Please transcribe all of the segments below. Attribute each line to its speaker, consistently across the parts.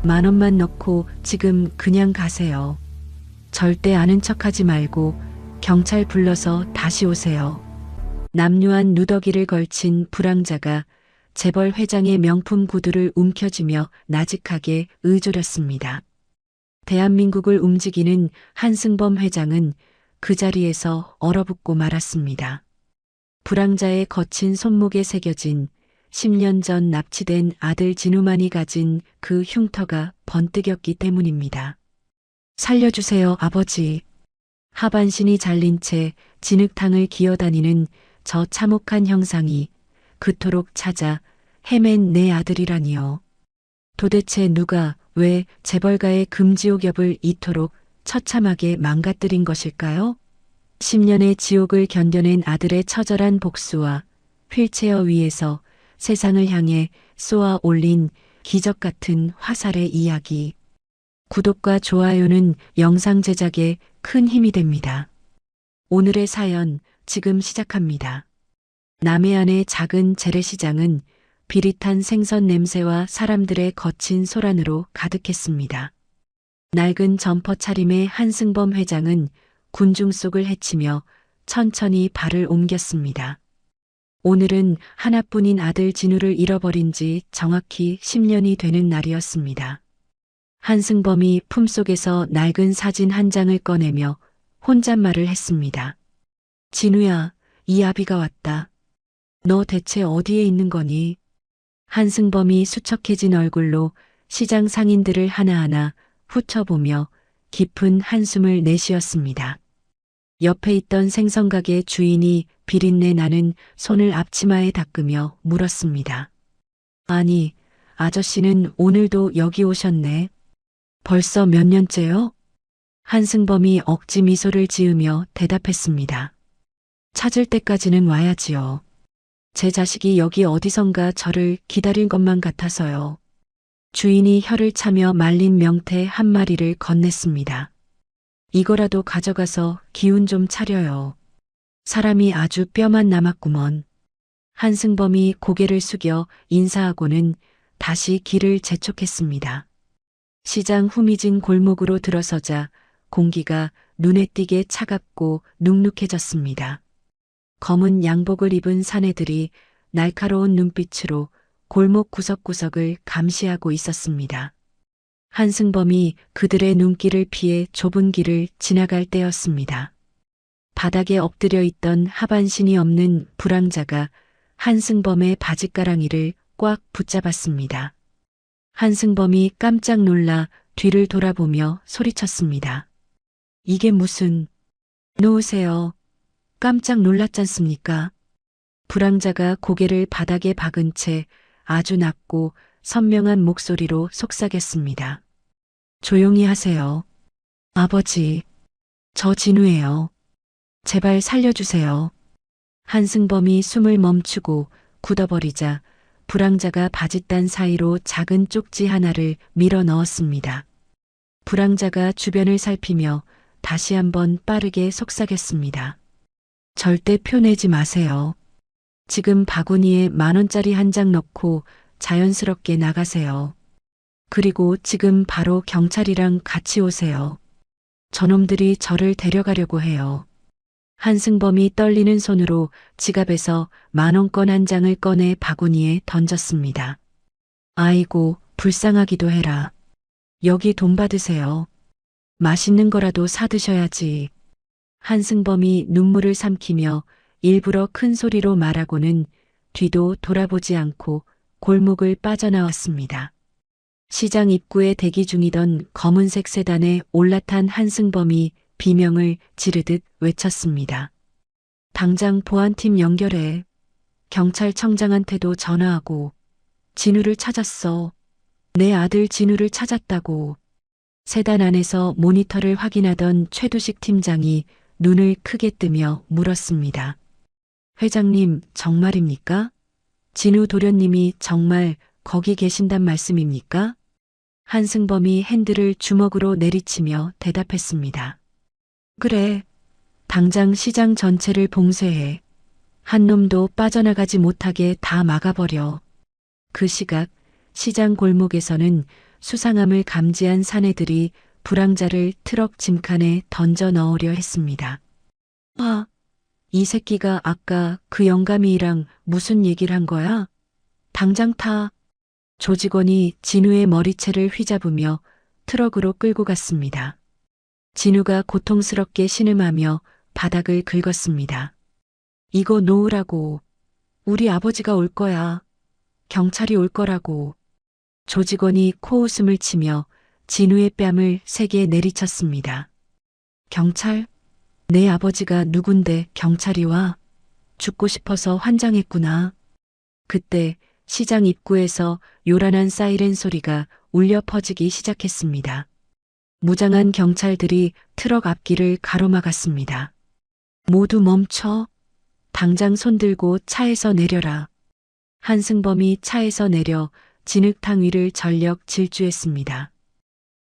Speaker 1: 10,000원만 넣고 지금 그냥 가세요. 절대 아는 척하지 말고 경찰 불러서 다시 오세요. 남루한 누더기를 걸친 불황자가 재벌 회장의 명품 구두를 움켜쥐며 나직하게 의조렸습니다. 대한민국을 움직이는 한승범 회장은 그 자리에서 얼어붙고 말았습니다. 불황자의 거친 손목에 새겨진 10년 전 납치된 아들 진우만이 가진 그 흉터가 번뜩였기 때문입니다. 살려주세요, 아버지. 하반신이 잘린 채 진흙탕을 기어다니는 저 참혹한 형상이 그토록 찾아 헤맨 내 아들이라니요. 도대체 누가 왜 재벌가의 금지옥엽을 이토록 처참하게 망가뜨린 것일까요? 10년의 지옥을 견뎌낸 아들의 처절한 복수와 휠체어 위에서 세상을 향해 쏘아 올린 기적 같은 화살의 이야기. 구독과 좋아요는 영상 제작에 큰 힘이 됩니다. 오늘의 사연 지금 시작합니다. 남해안의 작은 재래시장은 비릿한 생선 냄새와 사람들의 거친 소란으로 가득했습니다. 낡은 점퍼 차림의 한승범 회장은 군중 속을 헤치며 천천히 발을 옮겼습니다. 오늘은 하나뿐인 아들 진우를 잃어버린 지 정확히 10년이 되는 날이었습니다. 한승범이 품속에서 낡은 사진 한 장을 꺼내며 혼잣말을 했습니다. 진우야, 이 아비가 왔다. 너 대체 어디에 있는 거니? 한승범이 수척해진 얼굴로 시장 상인들을 하나하나 훑어보며 깊은 한숨을 내쉬었습니다. 옆에 있던 생선가게 주인이 비린내 나는 손을 앞치마에 닦으며 물었습니다. 아니, 아저씨는 오늘도 여기 오셨네. 벌써 몇 년째요? 한승범이 억지 미소를 지으며 대답했습니다. 찾을 때까지는 와야지요. 제 자식이 여기 어디선가 저를 기다린 것만 같아서요. 주인이 혀를 차며 말린 명태 한 마리를 건넸습니다. 이거라도 가져가서 기운 좀 차려요. 사람이 아주 뼈만 남았구먼. 한승범이 고개를 숙여 인사하고는 다시 길을 재촉했습니다. 시장 후미진 골목으로 들어서자 공기가 눈에 띄게 차갑고 눅눅해졌습니다. 검은 양복을 입은 사내들이 날카로운 눈빛으로 골목 구석구석을 감시하고 있었습니다. 한승범이 그들의 눈길을 피해 좁은 길을 지나갈 때였습니다. 바닥에 엎드려 있던 하반신이 없는 불황자가 한승범의 바짓가랑이를 꽉 붙잡았습니다. 한승범이 깜짝 놀라 뒤를 돌아보며 소리쳤습니다. 이게 무슨... 놓으세요. 깜짝 놀랐잖습니까? 불황자가 고개를 바닥에 박은 채 아주 낮고 선명한 목소리로 속삭였습니다. 조용히 하세요. 아버지, 저 진우예요. 제발 살려주세요. 한승범이 숨을 멈추고 굳어버리자 불황자가 바짓단 사이로 작은 쪽지 하나를 밀어 넣었습니다. 불황자가 주변을 살피며 다시 한번 빠르게 속삭였습니다. 절대 표내지 마세요. 지금 바구니에 10,000원짜리 한 장 넣고 자연스럽게 나가세요. 그리고 지금 바로 경찰이랑 같이 오세요. 저놈들이 저를 데려가려고 해요. 한승범이 떨리는 손으로 지갑에서 10,000원권 한 장을 꺼내 바구니에 던졌습니다. 아이고, 불쌍하기도 해라. 여기 돈 받으세요. 맛있는 거라도 사드셔야지. 한승범이 눈물을 삼키며 일부러 큰 소리로 말하고는 뒤도 돌아보지 않고 골목을 빠져나왔습니다. 시장 입구에 대기 중이던 검은색 세단에 올라탄 한승범이 비명을 지르듯 외쳤습니다. 당장 보안팀 연결해. 경찰청장한테도 전화하고. 진우를 찾았어. 내 아들 진우를 찾았다고. 세단 안에서 모니터를 확인하던 최두식 팀장이 눈을 크게 뜨며 물었습니다. 회장님, 정말입니까? 진우 도련님이 정말 거기 계신단 말씀입니까? 한승범이 핸들을 주먹으로 내리치며 대답했습니다. 그래, 당장 시장 전체를 봉쇄해. 한 놈도 빠져나가지 못하게 다 막아버려. 그 시각 시장 골목에서는 수상함을 감지한 사내들이 불황자를 트럭 짐칸에 던져 넣으려 했습니다. 아, 이 새끼가 아까 그 영감이랑 무슨 얘기를 한 거야? 당장 타. 조직원이 진우의 머리채를 휘잡으며 트럭으로 끌고 갔습니다. 진우가 고통스럽게 신음하며 바닥을 긁었습니다. 이거 놓으라고. 우리 아버지가 올 거야. 경찰이 올 거라고. 조직원이 코웃음을 치며 진우의 뺨을 세게 내리쳤습니다. 경찰? 내 아버지가 누군데 경찰이 와? 죽고 싶어서 환장했구나. 그때 시장 입구에서 요란한 사이렌 소리가 울려 퍼지기 시작했습니다. 무장한 경찰들이 트럭 앞길을 가로막았습니다. 모두 멈춰. 당장 손들고 차에서 내려라. 한승범이 차에서 내려 진흙탕 위를 전력 질주했습니다.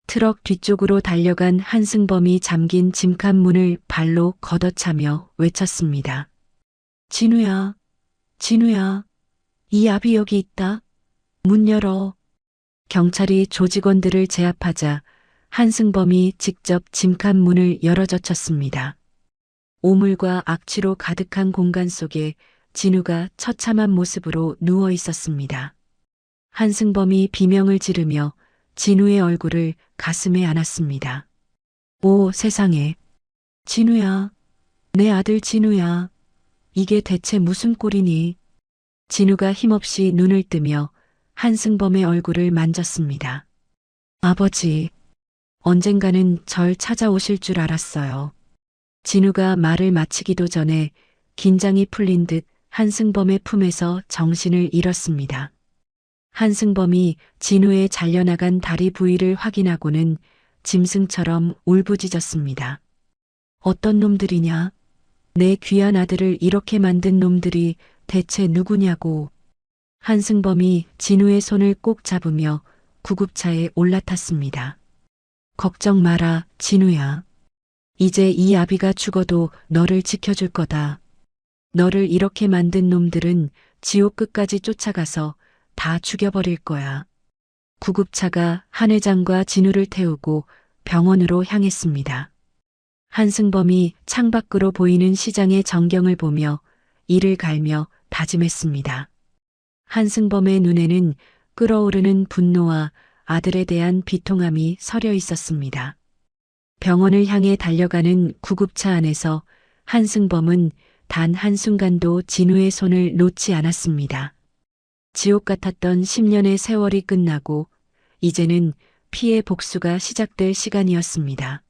Speaker 1: 트럭 뒤쪽으로 달려간 한승범이 잠긴 짐칸 문을 발로 걷어차며 외쳤습니다. 진우야, 진우야, 이 압이 여기 있다. 문 열어. 경찰이 조직원들을 제압하자 한승범이 직접 짐칸 문을 열어젖혔습니다. 오물과 악취로 가득한 공간 속에 진우가 처참한 모습으로 누워 있었습니다. 한승범이 비명을 지르며 진우의 얼굴을 가슴에 안았습니다. 오 세상에. 진우야. 내 아들 진우야. 이게 대체 무슨 꼴이니? 진우가 힘없이 눈을 뜨며 한승범의 얼굴을 만졌습니다. 아버지, 언젠가는 절 찾아오실 줄 알았어요. 진우가 말을 마치기도 전에 긴장이 풀린 듯 한승범의 품에서 정신을 잃었습니다. 한승범이 진우의 잘려나간 다리 부위를 확인하고는 짐승처럼 울부짖었습니다. 어떤 놈들이냐? 내 귀한 아들을 이렇게 만든 놈들이 대체 누구냐고. 한승범이 진우의 손을 꼭 잡으며 구급차에 올라탔습니다. 걱정 마라, 진우야. 이제 이 아비가 죽어도 너를 지켜줄 거다. 너를 이렇게 만든 놈들은 지옥 끝까지 쫓아가서 다 죽여버릴 거야. 구급차가 한 회장과 진우를 태우고 병원으로 향했습니다. 한승범이 창밖으로 보이는 시장의 전경을 보며 이를 갈며 다짐했습니다. 한승범의 눈에는 끓어오르는 분노와 아들에 대한 비통함이 서려 있었습니다. 병원을 향해 달려가는 구급차 안에서 한승범은 단 한순간도 진우의 손을 놓지 않았습니다. 지옥 같았던 10년의 세월이 끝나고 이제는 피해 복수가 시작될 시간이었습니다.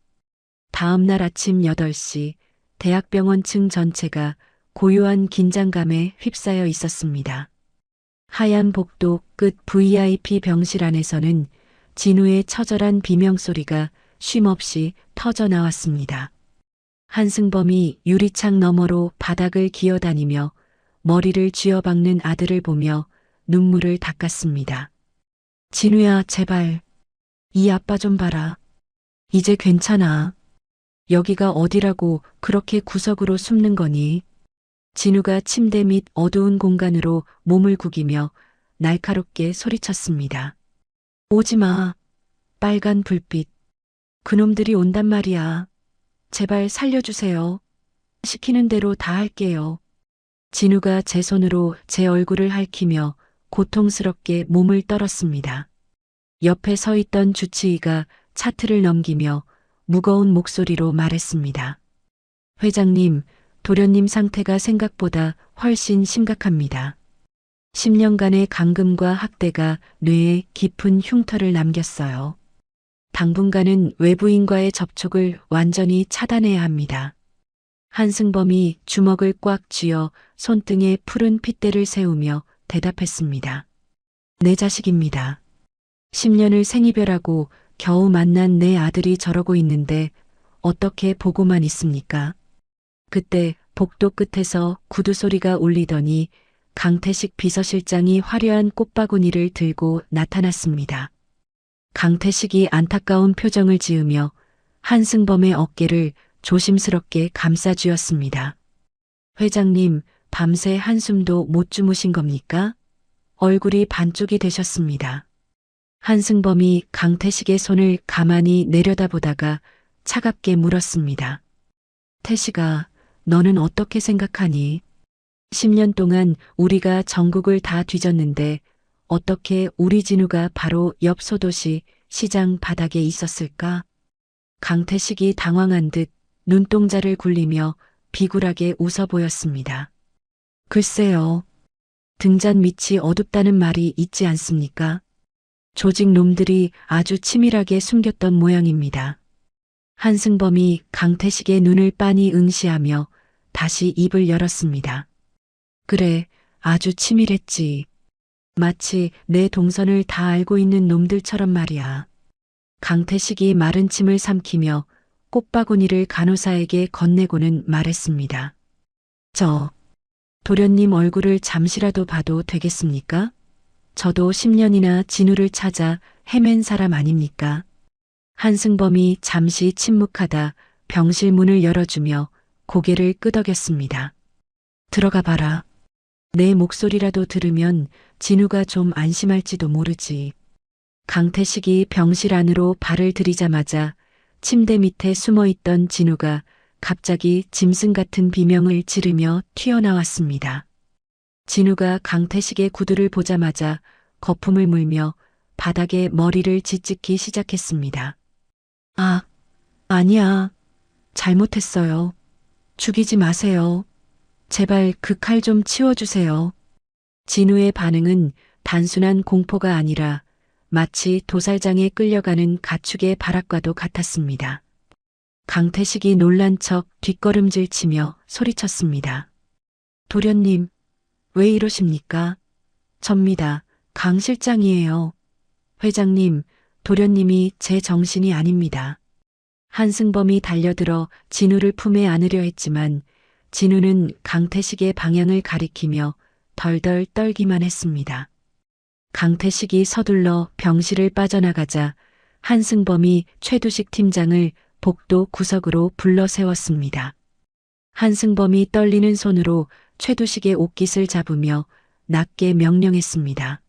Speaker 1: 다음 날 아침 8시 대학병원 층 전체가 고요한 긴장감에 휩싸여 있었습니다. 하얀 복도 끝 VIP 병실 안에서는 진우의 처절한 비명소리가 쉼없이 터져 나왔습니다. 한승범이 유리창 너머로 바닥을 기어다니며 머리를 쥐어박는 아들을 보며 눈물을 닦았습니다. 진우야, 제발. 이 아빠 좀 봐라. 이제 괜찮아. 여기가 어디라고 그렇게 구석으로 숨는 거니? 진우가 침대 밑 어두운 공간으로 몸을 구기며 날카롭게 소리쳤습니다. 오지 마. 빨간 불빛. 그놈들이 온단 말이야. 제발 살려주세요. 시키는 대로 다 할게요. 진우가 제 손으로 제 얼굴을 핥히며 고통스럽게 몸을 떨었습니다. 옆에 서 있던 주치의가 차트를 넘기며 무거운 목소리로 말했습니다. 회장님, 도련님 상태가 생각보다 훨씬 심각합니다. 10년간의 감금과 학대가 뇌에 깊은 흉터를 남겼어요. 당분간은 외부인과의 접촉을 완전히 차단해야 합니다. 한승범이 주먹을 꽉 쥐어 손등에 푸른 핏대를 세우며 대답했습니다. 내 자식입니다. 10년을 생이별하고 겨우 만난 내 아들이 저러고 있는데 어떻게 보고만 있습니까? 그때 복도 끝에서 구두 소리가 울리더니 강태식 비서실장이 화려한 꽃바구니를 들고 나타났습니다. 강태식이 안타까운 표정을 지으며 한승범의 어깨를 조심스럽게 감싸쥐었습니다. 회장님, 밤새 한숨도 못 주무신 겁니까? 얼굴이 반쪽이 되셨습니다. 한승범이 강태식의 손을 가만히 내려다보다가 차갑게 물었습니다. 태식아, 너는 어떻게 생각하니? 10년 동안 우리가 전국을 다 뒤졌는데 어떻게 우리 진우가 바로 옆 소도시 시장 바닥에 있었을까? 강태식이 당황한 듯 눈동자를 굴리며 비굴하게 웃어 보였습니다. 글쎄요. 등잔 밑이 어둡다는 말이 있지 않습니까? 조직 놈들이 아주 치밀하게 숨겼던 모양입니다. 한승범이 강태식의 눈을 빤히 응시하며 다시 입을 열었습니다. 그래, 아주 치밀했지. 마치 내 동선을 다 알고 있는 놈들처럼 말이야. 강태식이 마른 침을 삼키며 꽃바구니를 간호사에게 건네고는 말했습니다. 저, 도련님 얼굴을 잠시라도 봐도 되겠습니까? 저도 10년이나 진우를 찾아 헤맨 사람 아닙니까? 한승범이 잠시 침묵하다 병실 문을 열어주며 고개를 끄덕였습니다. 들어가 봐라. 내 목소리라도 들으면 진우가 좀 안심할지도 모르지. 강태식이 병실 안으로 발을 들이자마자 침대 밑에 숨어있던 진우가 갑자기 짐승 같은 비명을 지르며 튀어나왔습니다. 진우가 강태식의 구두를 보자마자 거품을 물며 바닥에 머리를 짓짓기 시작했습니다. 아, 아니야. 잘못했어요. 죽이지 마세요. 제발 그 칼 좀 치워주세요. 진우의 반응은 단순한 공포가 아니라 마치 도살장에 끌려가는 가축의 발악과도 같았습니다. 강태식이 놀란 척 뒷걸음질 치며 소리쳤습니다. 도련님, 왜 이러십니까? 접니다. 강 실장이에요. 회장님, 도련님이 제 정신이 아닙니다. 한승범이 달려들어 진우를 품에 안으려 했지만 진우는 강태식의 방향을 가리키며 덜덜 떨기만 했습니다. 강태식이 서둘러 병실을 빠져나가자 한승범이 최두식 팀장을 복도 구석으로 불러 세웠습니다. 한승범이 떨리는 손으로 최두식의 옷깃을 잡으며 낮게 명령했습니다.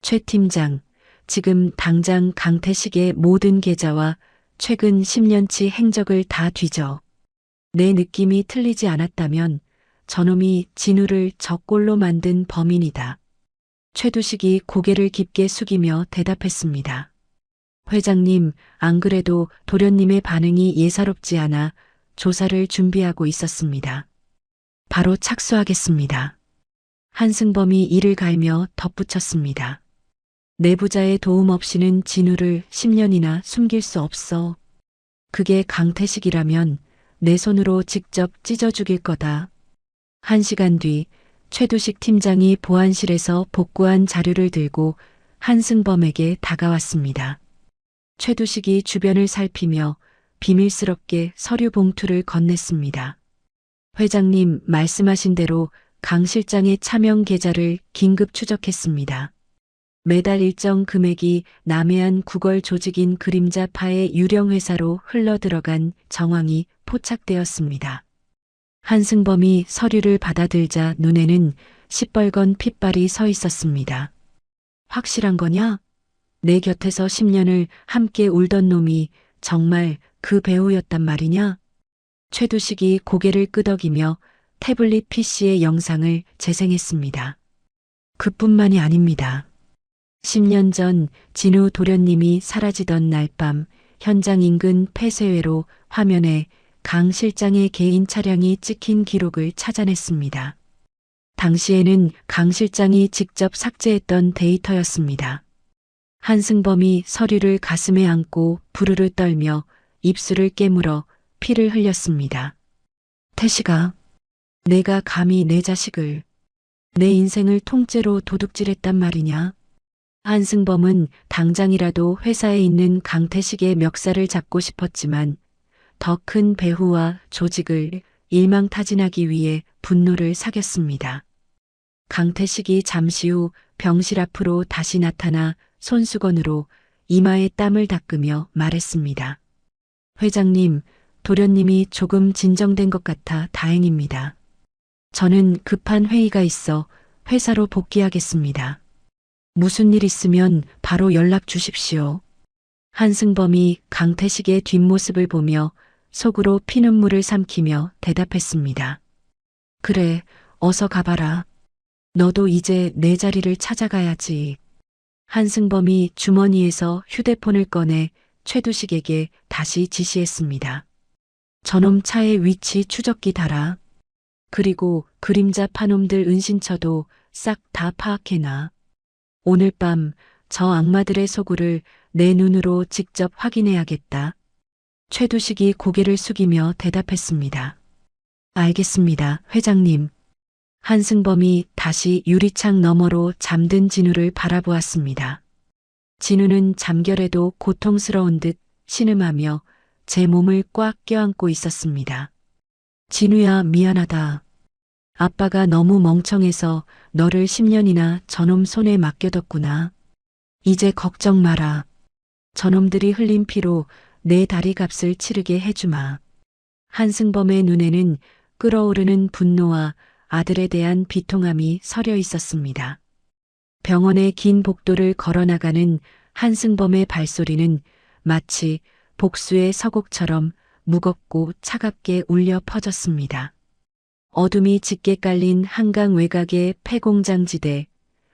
Speaker 1: 최 팀장, 지금 당장 강태식의 모든 계좌와 최근 10년치 행적을 다 뒤져. 내 느낌이 틀리지 않았다면 저놈이 진우를 적골로 만든 범인이다. 최두식이 고개를 깊게 숙이며 대답했습니다. 회장님, 안 그래도 도련님의 반응이 예사롭지 않아 조사를 준비하고 있었습니다. 바로 착수하겠습니다. 한승범이 이를 갈며 덧붙였습니다. 내부자의 도움 없이는 진우를 10년이나 숨길 수 없어. 그게 강태식이라면 내 손으로 직접 찢어 죽일 거다. 1시간 뒤 최두식 팀장이 보안실에서 복구한 자료를 들고 한승범에게 다가왔습니다. 최두식이 주변을 살피며 비밀스럽게 서류 봉투를 건넸습니다. 회장님 말씀하신 대로 강 실장의 차명 계좌를 긴급 추적했습니다. 매달 일정 금액이 남해안 구걸 조직인 그림자파의 유령 회사로 흘러들어간 정황이 포착되었습니다. 한승범이 서류를 받아들자 눈에는 시뻘건 핏발이 서 있었습니다. 확실한 거냐? 내 곁에서 10년을 함께 울던 놈이 정말 그 배우였단 말이냐? 최두식이 고개를 끄덕이며 태블릿 PC의 영상을 재생했습니다. 그뿐만이 아닙니다. 10년 전 진우 도련님이 사라지던 날 밤 현장 인근 폐쇄회로 화면에 강 실장의 개인 차량이 찍힌 기록을 찾아냈습니다. 당시에는 강 실장이 직접 삭제했던 데이터였습니다. 한승범이 서류를 가슴에 안고 부르르 떨며 입술을 깨물어 피를 흘렸습니다. 태식아, 내가 감히 내 자식을, 내 인생을 통째로 도둑질했단 말이냐? 한승범은 당장이라도 회사에 있는 강태식의 멱살을 잡고 싶었지만 더 큰 배후와 조직을 일망타진하기 위해 분노를 사겼습니다. 강태식이 잠시 후 병실 앞으로 다시 나타나 손수건으로 이마에 땀을 닦으며 말했습니다. 회장님, 도련님이 조금 진정된 것 같아 다행입니다. 저는 급한 회의가 있어 회사로 복귀하겠습니다. 무슨 일 있으면 바로 연락 주십시오. 한승범이 강태식의 뒷모습을 보며 속으로 피눈물을 삼키며 대답했습니다. 그래, 어서 가봐라. 너도 이제 내 자리를 찾아가야지. 한승범이 주머니에서 휴대폰을 꺼내 최두식에게 다시 지시했습니다. 저놈 차의 위치 추적기 달아. 그리고 그림자 파놈들 은신처도 싹 다 파악해놔. 오늘 밤 저 악마들의 소굴을 내 눈으로 직접 확인해야겠다. 최두식이 고개를 숙이며 대답했습니다. 알겠습니다, 회장님. 한승범이 다시 유리창 너머로 잠든 진우를 바라보았습니다. 진우는 잠결에도 고통스러운 듯 신음하며 제 몸을 꽉 껴안고 있었습니다. 진우야, 미안하다. 아빠가 너무 멍청해서 너를 10년이나 저놈 손에 맡겨뒀구나. 이제 걱정 마라. 저놈들이 흘린 피로 내 다리 값을 치르게 해주마. 한승범의 눈에는 끓어오르는 분노와 아들에 대한 비통함이 서려 있었습니다. 병원의 긴 복도를 걸어나가는 한승범의 발소리는 마치 복수의 서곡처럼 무겁고 차갑게 울려 퍼졌습니다. 어둠이 짙게 깔린 한강 외곽의 폐공장지대,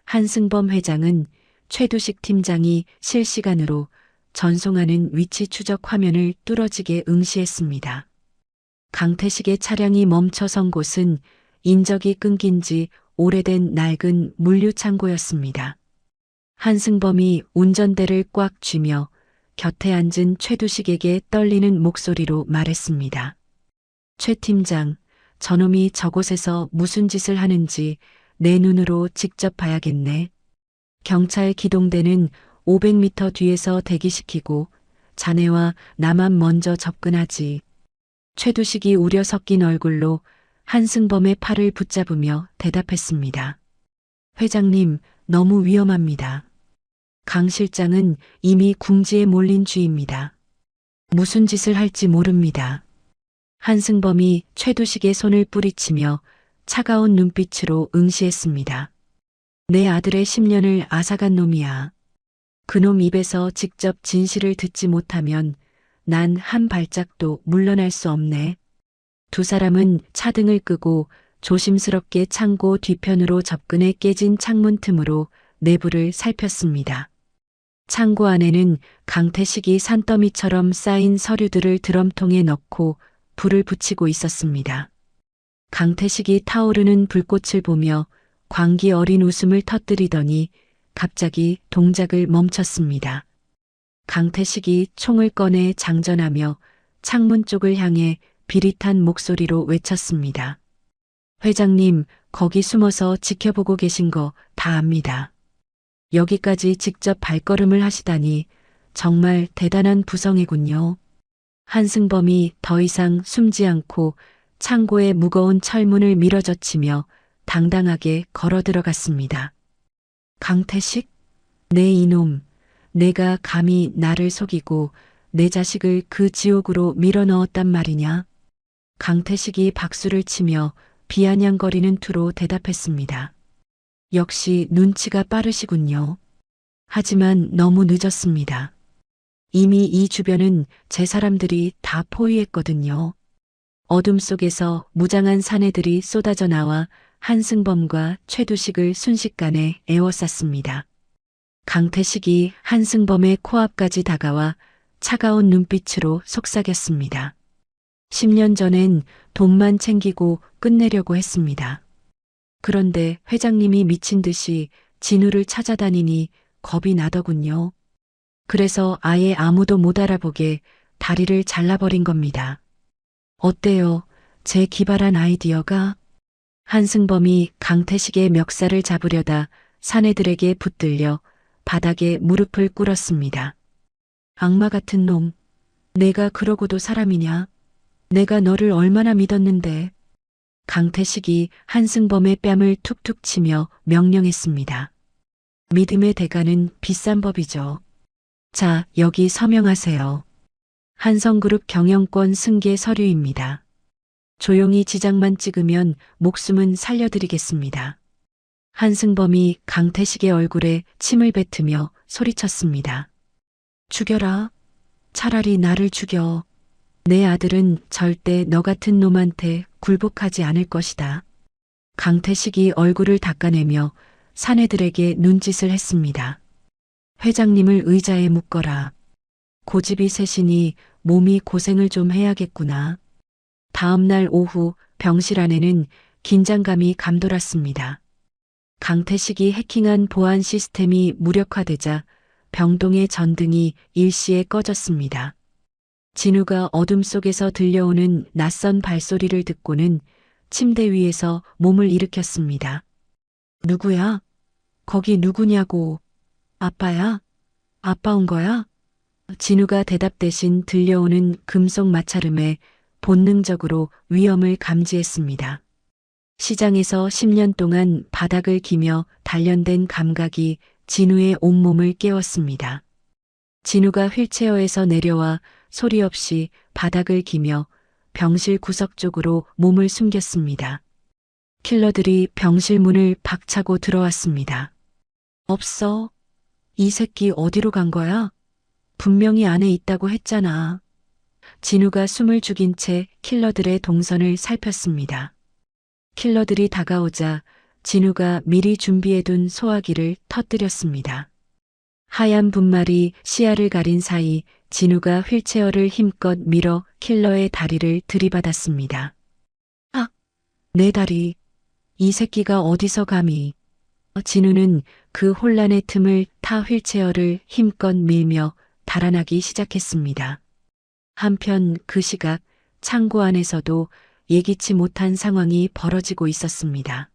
Speaker 1: 한승범 회장은 최두식 팀장이 실시간으로 전송하는 위치 추적 화면을 뚫어지게 응시했습니다. 강태식의 차량이 멈춰선 곳은 인적이 끊긴 지 오래된 낡은 물류창고였습니다. 한승범이 운전대를 꽉 쥐며 곁에 앉은 최두식에게 떨리는 목소리로 말했습니다. 최 팀장, 저놈이 저곳에서 무슨 짓을 하는지 내 눈으로 직접 봐야겠네. 경찰 기동대는 500m 뒤에서 대기시키고 자네와 나만 먼저 접근하지. 최두식이 우려 섞인 얼굴로 한승범의 팔을 붙잡으며 대답했습니다. 회장님, 너무 위험합니다. 강 실장은 이미 궁지에 몰린 쥐입니다. 무슨 짓을 할지 모릅니다. 한승범이 최두식의 손을 뿌리치며 차가운 눈빛으로 응시했습니다. 내 아들의 10년을 앗아간 놈이야. 그놈 입에서 직접 진실을 듣지 못하면 난 한 발짝도 물러날 수 없네. 두 사람은 차등을 끄고 조심스럽게 창고 뒤편으로 접근해 깨진 창문 틈으로 내부를 살폈습니다. 창고 안에는 강태식이 산더미처럼 쌓인 서류들을 드럼통에 넣고 불을 붙이고 있었습니다. 강태식이 타오르는 불꽃을 보며 광기 어린 웃음을 터뜨리더니 갑자기 동작을 멈췄습니다. 강태식이 총을 꺼내 장전하며 창문 쪽을 향해 비릿한 목소리로 외쳤습니다. 회장님, 거기 숨어서 지켜보고 계신 거 다 압니다. 여기까지 직접 발걸음을 하시다니 정말 대단한 부성애군요. 한승범이 더 이상 숨지 않고 창고의 무거운 철문을 밀어젖히며 당당하게 걸어 들어갔습니다. 강태식? 내 이놈, 내가 감히 나를 속이고 내 자식을 그 지옥으로 밀어넣었단 말이냐? 강태식이 박수를 치며 비아냥거리는 투로 대답했습니다. 역시 눈치가 빠르시군요. 하지만 너무 늦었습니다. 이미 이 주변은 제 사람들이 다 포위했거든요. 어둠 속에서 무장한 사내들이 쏟아져 나와 한승범과 최두식을 순식간에 에워쌌습니다. 강태식이 한승범의 코앞까지 다가와 차가운 눈빛으로 속삭였습니다. 10년 전엔 돈만 챙기고 끝내려고 했습니다. 그런데 회장님이 미친 듯이 진우를 찾아다니니 겁이 나더군요. 그래서 아예 아무도 못 알아보게 다리를 잘라버린 겁니다. 어때요? 제 기발한 아이디어가? 한승범이 강태식의 멱살을 잡으려다 사내들에게 붙들려 바닥에 무릎을 꿇었습니다. 악마 같은 놈, 내가 그러고도 사람이냐? 내가 너를 얼마나 믿었는데. 강태식이 한승범의 뺨을 툭툭 치며 명령했습니다. 믿음의 대가는 비싼 법이죠. 자, 여기 서명하세요. 한성그룹 경영권 승계 서류입니다. 조용히 지장만 찍으면 목숨은 살려드리겠습니다. 한승범이 강태식의 얼굴에 침을 뱉으며 소리쳤습니다. 죽여라. 차라리 나를 죽여. 내 아들은 절대 너 같은 놈한테 굴복하지 않을 것이다. 강태식이 얼굴을 닦아내며 사내들에게 눈짓을 했습니다. 회장님을 의자에 묶어라. 고집이 세시니 몸이 고생을 좀 해야겠구나. 다음 날 오후 병실 안에는 긴장감이 감돌았습니다. 강태식이 해킹한 보안 시스템이 무력화되자 병동의 전등이 일시에 꺼졌습니다. 진우가 어둠 속에서 들려오는 낯선 발소리를 듣고는 침대 위에서 몸을 일으켰습니다. 누구야? 거기 누구냐고. 아빠야? 아빠 온 거야? 진우가 대답 대신 들려오는 금속 마찰음에 본능적으로 위험을 감지했습니다. 시장에서 10년 동안 바닥을 기며 단련된 감각이 진우의 온몸을 깨웠습니다. 진우가 휠체어에서 내려와 소리 없이 바닥을 기며 병실 구석 쪽으로 몸을 숨겼습니다. 킬러들이 병실 문을 박차고 들어왔습니다. 없어. 이 새끼 어디로 간 거야? 분명히 안에 있다고 했잖아. 진우가 숨을 죽인 채 킬러들의 동선을 살폈습니다. 킬러들이 다가오자 진우가 미리 준비해둔 소화기를 터뜨렸습니다. 하얀 분말이 시야를 가린 사이 진우가 휠체어를 힘껏 밀어 킬러의 다리를 들이받았습니다. 아! 내 다리. 이 새끼가 어디서 감히. 진우는 그 혼란의 틈을 타 휠체어를 힘껏 밀며 달아나기 시작했습니다. 한편 그 시각 창고 안에서도 예기치 못한 상황이 벌어지고 있었습니다.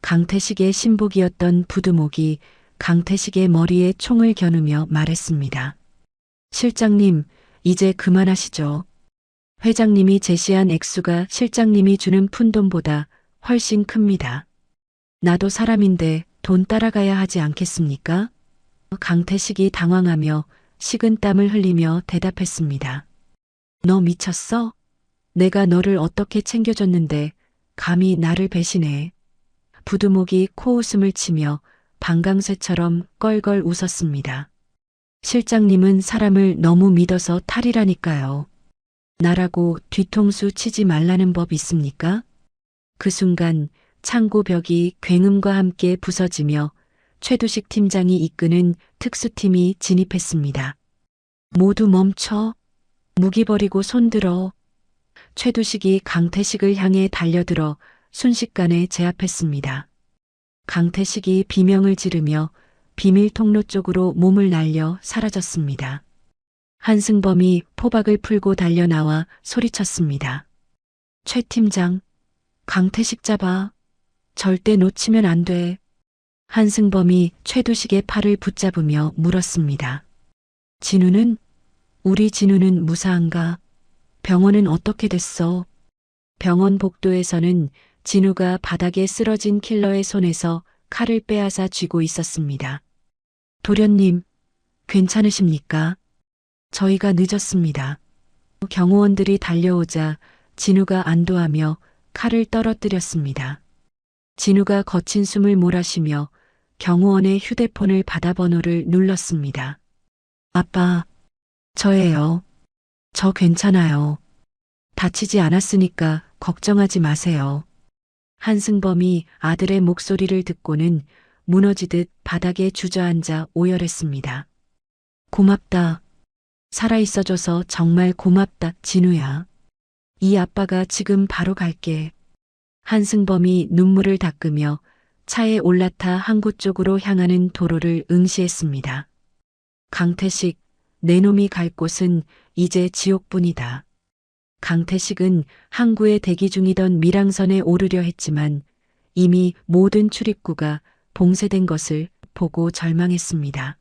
Speaker 1: 강태식의 신복이었던 부두목이 강태식의 머리에 총을 겨누며 말했습니다. 실장님, 이제 그만하시죠. 회장님이 제시한 액수가 실장님이 주는 푼돈보다 훨씬 큽니다. 나도 사람인데 돈 따라가야 하지 않겠습니까? 강태식이 당황하며 식은땀을 흘리며 대답했습니다. 너 미쳤어? 내가 너를 어떻게 챙겨줬는데 감히 나를 배신해. 부두목이 코웃음을 치며 방강쇠처럼 껄껄 웃었습니다. 실장님은 사람을 너무 믿어서 탈이라니까요. 나라고 뒤통수 치지 말라는 법 있습니까? 그 순간 창고 벽이 굉음과 함께 부서지며 최두식 팀장이 이끄는 특수팀이 진입했습니다. 모두 멈춰. 무기 버리고 손들어. 최두식이 강태식을 향해 달려들어 순식간에 제압했습니다. 강태식이 비명을 지르며 비밀 통로 쪽으로 몸을 날려 사라졌습니다. 한승범이 포박을 풀고 달려나와 소리쳤습니다. 최 팀장, 강태식 잡아. 절대 놓치면 안 돼. 한승범이 최두식의 팔을 붙잡으며 물었습니다. 진우는? 우리 진우는 무사한가? 병원은 어떻게 됐어? 병원 복도에서는 진우가 바닥에 쓰러진 킬러의 손에서 칼을 빼앗아 쥐고 있었습니다. 도련님, 괜찮으십니까? 저희가 늦었습니다. 경호원들이 달려오자 진우가 안도하며 칼을 떨어뜨렸습니다. 진우가 거친 숨을 몰아쉬며 경호원의 휴대폰을 받아 번호를 눌렀습니다. 아빠, 저예요. 저 괜찮아요. 다치지 않았으니까 걱정하지 마세요. 한승범이 아들의 목소리를 듣고는 무너지듯 바닥에 주저앉아 오열했습니다. 고맙다. 살아있어줘서 정말 고맙다, 진우야. 이 아빠가 지금 바로 갈게. 한승범이 눈물을 닦으며 차에 올라타 항구 쪽으로 향하는 도로를 응시했습니다. 강태식, 내 놈이 갈 곳은 이제 지옥뿐이다. 강태식은 항구에 대기 중이던 밀항선에 오르려 했지만 이미 모든 출입구가 봉쇄된 것을 보고 절망했습니다.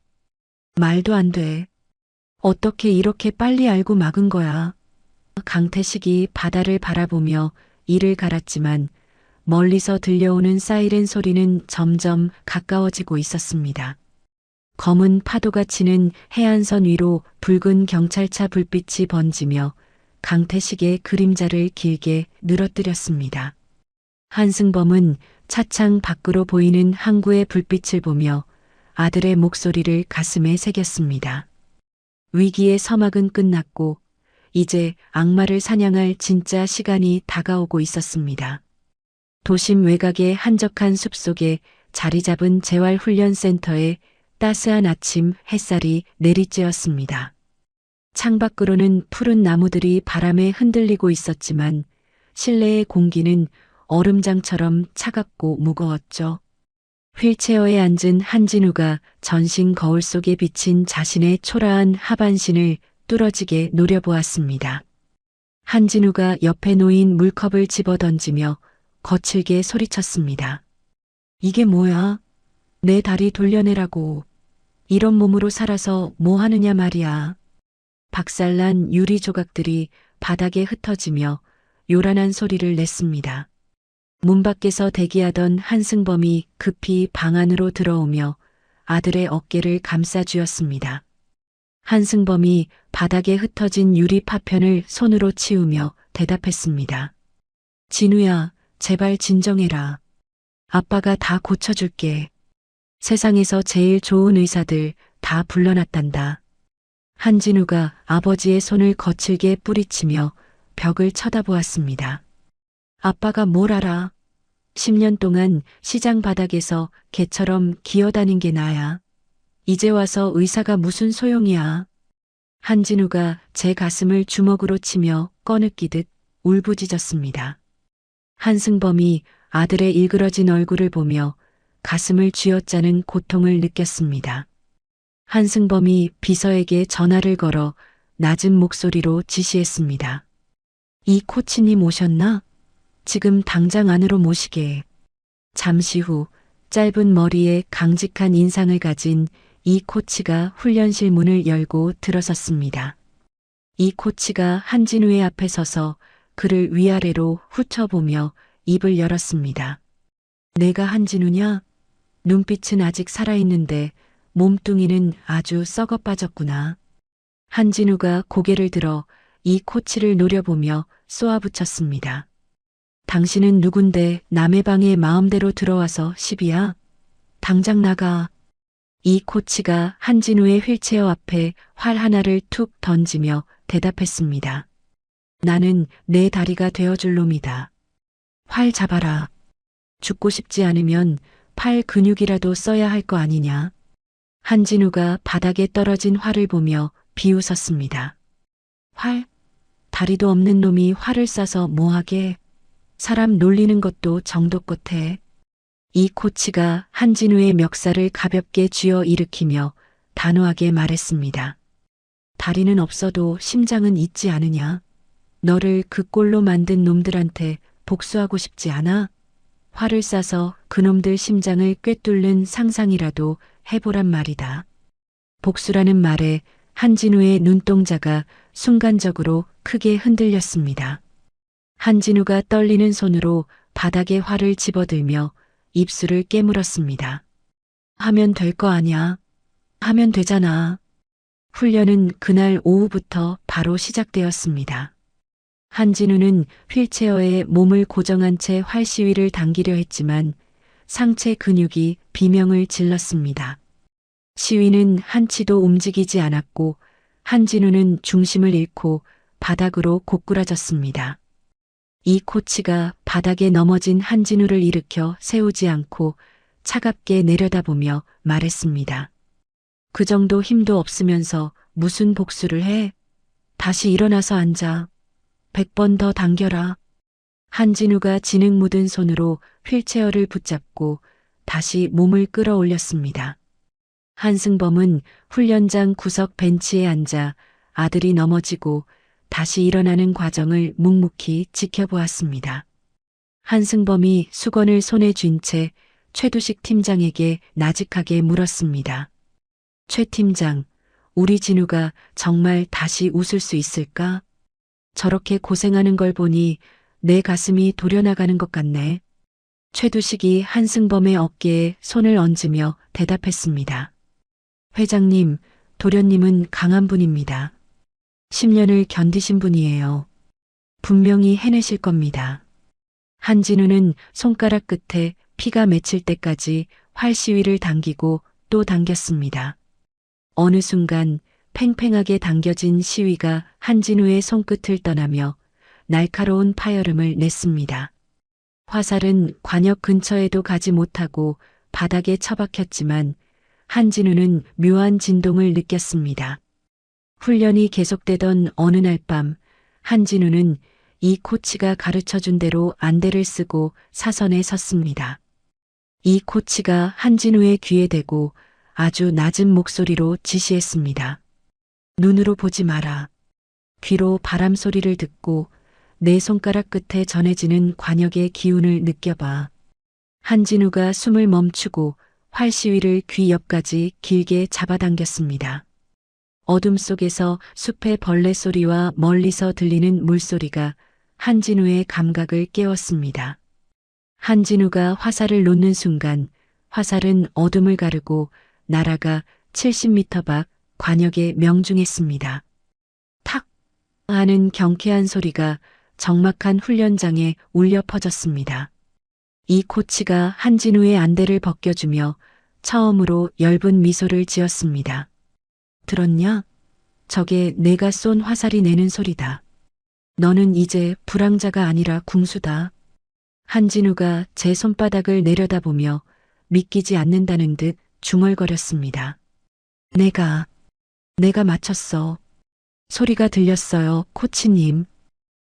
Speaker 1: 말도 안 돼. 어떻게 이렇게 빨리 알고 막은 거야. 강태식이 바다를 바라보며 이를 갈았지만 멀리서 들려오는 사이렌 소리는 점점 가까워지고 있었습니다. 검은 파도가 치는 해안선 위로 붉은 경찰차 불빛이 번지며 강태식의 그림자를 길게 늘어뜨렸습니다. 한승범은 차창 밖으로 보이는 항구의 불빛을 보며 아들의 목소리를 가슴에 새겼습니다. 위기의 서막은 끝났고 이제 악마를 사냥할 진짜 시간이 다가오고 있었습니다. 도심 외곽의 한적한 숲속에 자리 잡은 재활훈련센터에 따스한 아침 햇살이 내리쬐었습니다. 창밖으로는 푸른 나무들이 바람에 흔들리고 있었지만 실내의 공기는 얼음장처럼 차갑고 무거웠죠. 휠체어에 앉은 한진우가 전신 거울 속에 비친 자신의 초라한 하반신을 뚫어지게 노려보았습니다. 한진우가 옆에 놓인 물컵을 집어던지며 거칠게 소리쳤습니다. 이게 뭐야? 내 다리 돌려내라고. 이런 몸으로 살아서 뭐 하느냐 말이야. 박살난 유리 조각들이 바닥에 흩어지며 요란한 소리를 냈습니다. 문 밖에서 대기하던 한승범이 급히 방 안으로 들어오며 아들의 어깨를 감싸쥐었습니다. 한승범이 바닥에 흩어진 유리 파편을 손으로 치우며 대답했습니다. 진우야, 제발 진정해라. 아빠가 다 고쳐줄게. 세상에서 제일 좋은 의사들 다 불러놨단다. 한진우가 아버지의 손을 거칠게 뿌리치며 벽을 쳐다보았습니다. 아빠가 뭘 알아? 10년 동안 시장 바닥에서 개처럼 기어다닌 게 나야. 이제 와서 의사가 무슨 소용이야. 한진우가 제 가슴을 주먹으로 치며 꺼느끼듯 울부짖었습니다. 한승범이 아들의 일그러진 얼굴을 보며 가슴을 쥐어짜는 고통을 느꼈습니다. 한승범이 비서에게 전화를 걸어 낮은 목소리로 지시했습니다. 이 코치님 오셨나? 지금 당장 안으로 모시게. 잠시 후 짧은 머리에 강직한 인상을 가진 이 코치가 훈련실 문을 열고 들어섰습니다. 이 코치가 한진우의 앞에 서서 그를 위아래로 훑어보며 입을 열었습니다. 내가 한진우냐? 눈빛은 아직 살아있는데 몸뚱이는 아주 썩어 빠졌구나. 한진우가 고개를 들어 이 코치를 노려보며 쏘아붙였습니다. 당신은 누군데 남의 방에 마음대로 들어와서 시비야? 당장 나가. 이 코치가 한진우의 휠체어 앞에 활 하나를 툭 던지며 대답했습니다. 나는 내 다리가 되어줄 놈이다. 활 잡아라. 죽고 싶지 않으면 팔 근육이라도 써야 할 거 아니냐. 한진우가 바닥에 떨어진 활을 보며 비웃었습니다. 활? 다리도 없는 놈이 활을 쏴서 뭐하게? 사람 놀리는 것도 정도껏 해. 이 코치가 한진우의 멱살을 가볍게 쥐어 일으키며 단호하게 말했습니다. 다리는 없어도 심장은 있지 않으냐? 너를 그 꼴로 만든 놈들한테 복수하고 싶지 않아? 활을 쏴서 그놈들 심장을 꿰뚫는 상상이라도 해보란 말이다. 복수라는 말에 한진우의 눈동자가 순간적으로 크게 흔들렸습니다. 한진우가 떨리는 손으로 바닥에 활을 집어들며 입술을 깨물었습니다. 하면 될 거 아냐? 하면 되잖아. 훈련은 그날 오후부터 바로 시작되었습니다. 한진우는 휠체어에 몸을 고정한 채 활시위를 당기려 했지만 상체 근육이 비명을 질렀습니다. 시위는 한치도 움직이지 않았고 한진우는 중심을 잃고 바닥으로 고꾸라졌습니다. 이 코치가 바닥에 넘어진 한진우를 일으켜 세우지 않고 차갑게 내려다보며 말했습니다. 그 정도 힘도 없으면서 무슨 복수를 해? 다시 일어나서 앉아. 100번 더 당겨라. 한진우가 진흙 묻은 손으로 휠체어를 붙잡고 다시 몸을 끌어올렸습니다. 한승범은 훈련장 구석 벤치에 앉아 아들이 넘어지고 다시 일어나는 과정을 묵묵히 지켜보았습니다. 한승범이 수건을 손에 쥔 채 최두식 팀장에게 나직하게 물었습니다. 최 팀장, 우리 진우가 정말 다시 웃을 수 있을까? 저렇게 고생하는 걸 보니 내 가슴이 도려나가는 것 같네. 최두식이 한승범의 어깨에 손을 얹으며 대답했습니다. 회장님, 도련님은 강한 분입니다. 10년을 견디신 분이에요. 분명히 해내실 겁니다. 한진우는 손가락 끝에 피가 맺힐 때까지 활 시위를 당기고 또 당겼습니다. 어느 순간 팽팽하게 당겨진 시위가 한진우의 손끝을 떠나며 날카로운 파열음을 냈습니다. 화살은 관역 근처에도 가지 못하고 바닥에 처박혔지만 한진우는 묘한 진동을 느꼈습니다. 훈련이 계속되던 어느 날 밤 한진우는 이 코치가 가르쳐준 대로 안대를 쓰고 사선에 섰습니다. 이 코치가 한진우의 귀에 대고 아주 낮은 목소리로 지시했습니다. 눈으로 보지 마라. 귀로 바람 소리를 듣고 내 손가락 끝에 전해지는 관역의 기운을 느껴봐. 한진우가 숨을 멈추고 활 시위를 귀 옆까지 길게 잡아당겼습니다. 어둠 속에서 숲의 벌레 소리와 멀리서 들리는 물소리가 한진우의 감각을 깨웠습니다. 한진우가 화살을 놓는 순간 화살은 어둠을 가르고 날아가 70m 밖 관역에 명중했습니다. 탁 하는 경쾌한 소리가 적막한 훈련장에 울려 퍼졌습니다. 이 코치가 한진우의 안대를 벗겨주며 처음으로 엷은 미소를 지었습니다. 들었냐? 저게 내가 쏜 화살이 내는 소리다. 너는 이제 불황자가 아니라 궁수다. 한진우가 제 손바닥을 내려다보며 믿기지 않는다는 듯 중얼거렸습니다. 내가 맞췄어. 소리가 들렸어요, 코치님.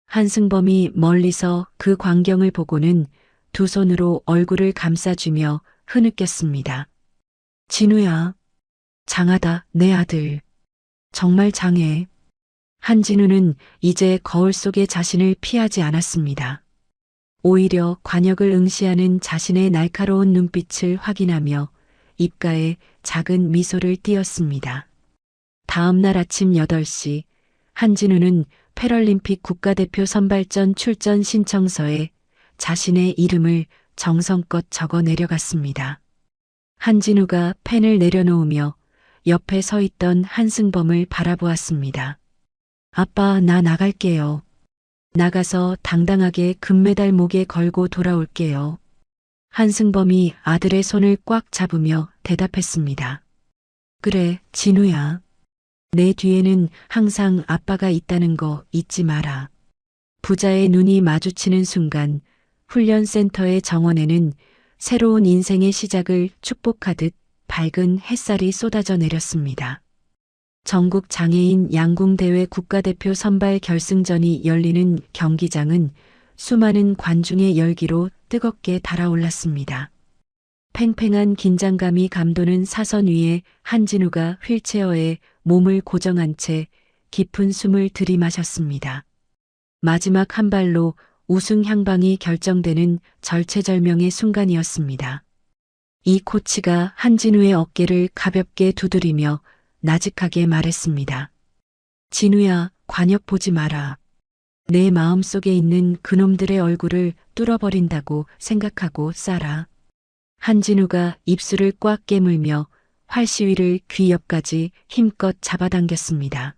Speaker 1: 한승범이 멀리서 그 광경을 보고는 두 손으로 얼굴을 감싸주며 흐느꼈습니다. 진우야, 장하다, 내 아들. 정말 장해. 한진우는 이제 거울 속의 자신을 피하지 않았습니다. 오히려 관역을 응시하는 자신의 날카로운 눈빛을 확인하며 입가에 작은 미소를 띄었습니다. 다음 날 아침 8시 한진우는 패럴림픽 국가대표 선발전 출전 신청서에 자신의 이름을 정성껏 적어 내려갔습니다. 한진우가 펜을 내려놓으며 옆에 서 있던 한승범을 바라보았습니다. 아빠, 나 나갈게요. 나가서 당당하게 금메달 목에 걸고 돌아올게요. 한승범이 아들의 손을 꽉 잡으며 대답했습니다. 그래, 진우야. 내 뒤에는 항상 아빠가 있다는 거 잊지 마라. 부자의 눈이 마주치는 순간 훈련센터의 정원에는 새로운 인생의 시작을 축복하듯 밝은 햇살이 쏟아져 내렸습니다. 전국 장애인 양궁대회 국가대표 선발 결승전이 열리는 경기장은 수많은 관중의 열기로 뜨겁게 달아올랐습니다. 팽팽한 긴장감이 감도는 사선 위에 한진우가 휠체어에 몸을 고정한 채 깊은 숨을 들이마셨습니다. 마지막 한 발로 우승 향방이 결정되는 절체절명의 순간이었습니다. 이 코치가 한진우의 어깨를 가볍게 두드리며 나직하게 말했습니다. 진우야, 관역 보지 마라. 내 마음속에 있는 그놈들의 얼굴을 뚫어버린다고 생각하고 싸라. 한진우가 입술을 꽉 깨물며 활시위를 귀 옆까지 힘껏 잡아당겼습니다.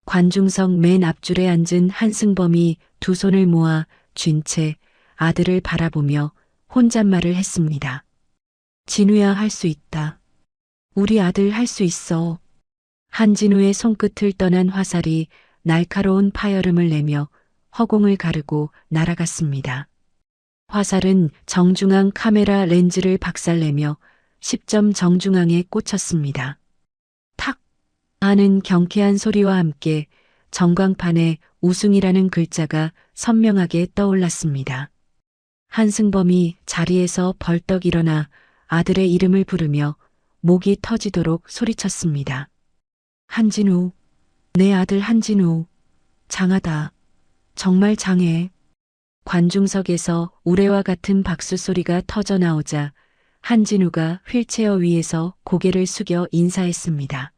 Speaker 1: 관중석 맨 앞줄에 앉은 한승범이 두 손을 모아 쥔 채 아들을 바라보며 혼잣말을 했습니다. 진우야, 할 수 있다. 우리 아들 할 수 있어. 한진우의 손끝을 떠난 화살이 날카로운 파열음을 내며 허공을 가르고 날아갔습니다. 화살은 정중앙 카메라 렌즈를 박살내며 10점 정중앙에 꽂혔습니다. 탁 하는 경쾌한 소리와 함께 전광판에 우승이라는 글자가 선명하게 떠올랐습니다. 한승범이 자리에서 벌떡 일어나 아들의 이름을 부르며 목이 터지도록 소리쳤습니다. 한진우, 내 아들 한진우, 장하다. 정말 장해. 관중석에서 우레와 같은 박수 소리가 터져 나오자 한진우가 휠체어 위에서 고개를 숙여 인사했습니다.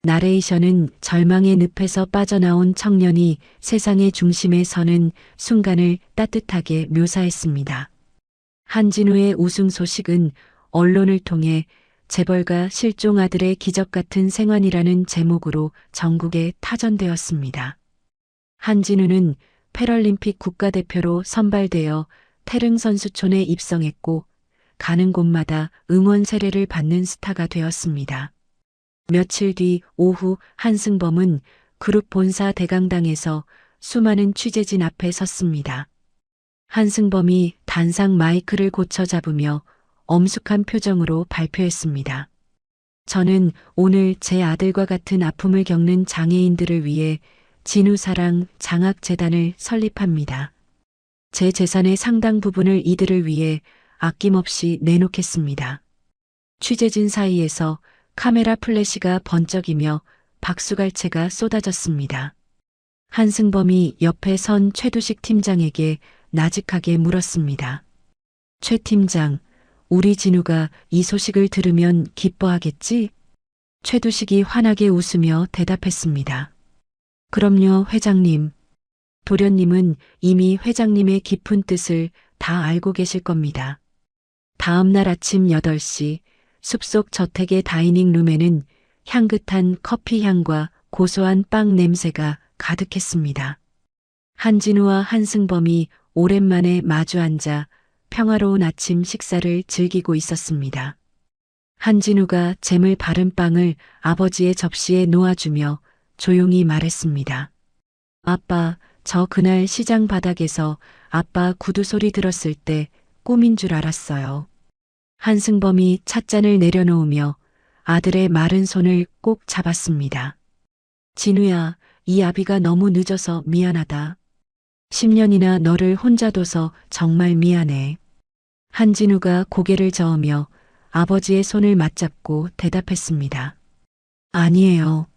Speaker 1: 나레이션은 절망의 늪에서 빠져나온 청년이 세상의 중심에 서는 순간을 따뜻하게 묘사했습니다. 한진우의 우승 소식은 언론을 통해 재벌가 실종 아들의 기적 같은 생환이라는 제목으로 전국에 타전되었습니다. 한진우는 패럴림픽 국가대표로 선발되어 태릉선수촌에 입성했고 가는 곳마다 응원 세례를 받는 스타가 되었습니다. 며칠 뒤 오후 한승범은 그룹 본사 대강당에서 수많은 취재진 앞에 섰습니다. 한승범이 단상 마이크를 고쳐 잡으며 엄숙한 표정으로 발표했습니다. 저는 오늘 제 아들과 같은 아픔을 겪는 장애인들을 위해 진우사랑 장학재단을 설립합니다. 제 재산의 상당 부분을 이들을 위해 아낌없이 내놓겠습니다. 취재진 사이에서 카메라 플래시가 번쩍이며 박수갈채가 쏟아졌습니다. 한승범이 옆에 선 최두식 팀장에게 나직하게 물었습니다. 최 팀장, 우리 진우가 이 소식을 들으면 기뻐하겠지? 최두식이 환하게 웃으며 대답했습니다. 그럼요, 회장님. 도련님은 이미 회장님의 깊은 뜻을 다 알고 계실 겁니다. 다음 날 아침 8시 숲속 저택의 다이닝 룸에는 향긋한 커피 향과 고소한 빵 냄새가 가득했습니다. 한진우와 한승범이 오랜만에 마주 앉아 평화로운 아침 식사를 즐기고 있었습니다. 한진우가 잼을 바른 빵을 아버지의 접시에 놓아주며 조용히 말했습니다. 아빠, 저 그날 시장 바닥에서 아빠 구두 소리 들었을 때 꿈인 줄 알았어요. 한승범이 찻잔을 내려놓으며 아들의 마른 손을 꼭 잡았습니다. 진우야, 이 아비가 너무 늦어서 미안하다. 10년이나 너를 혼자 둬서 정말 미안해. 한진우가 고개를 저으며 아버지의 손을 맞잡고 대답했습니다. 아니에요.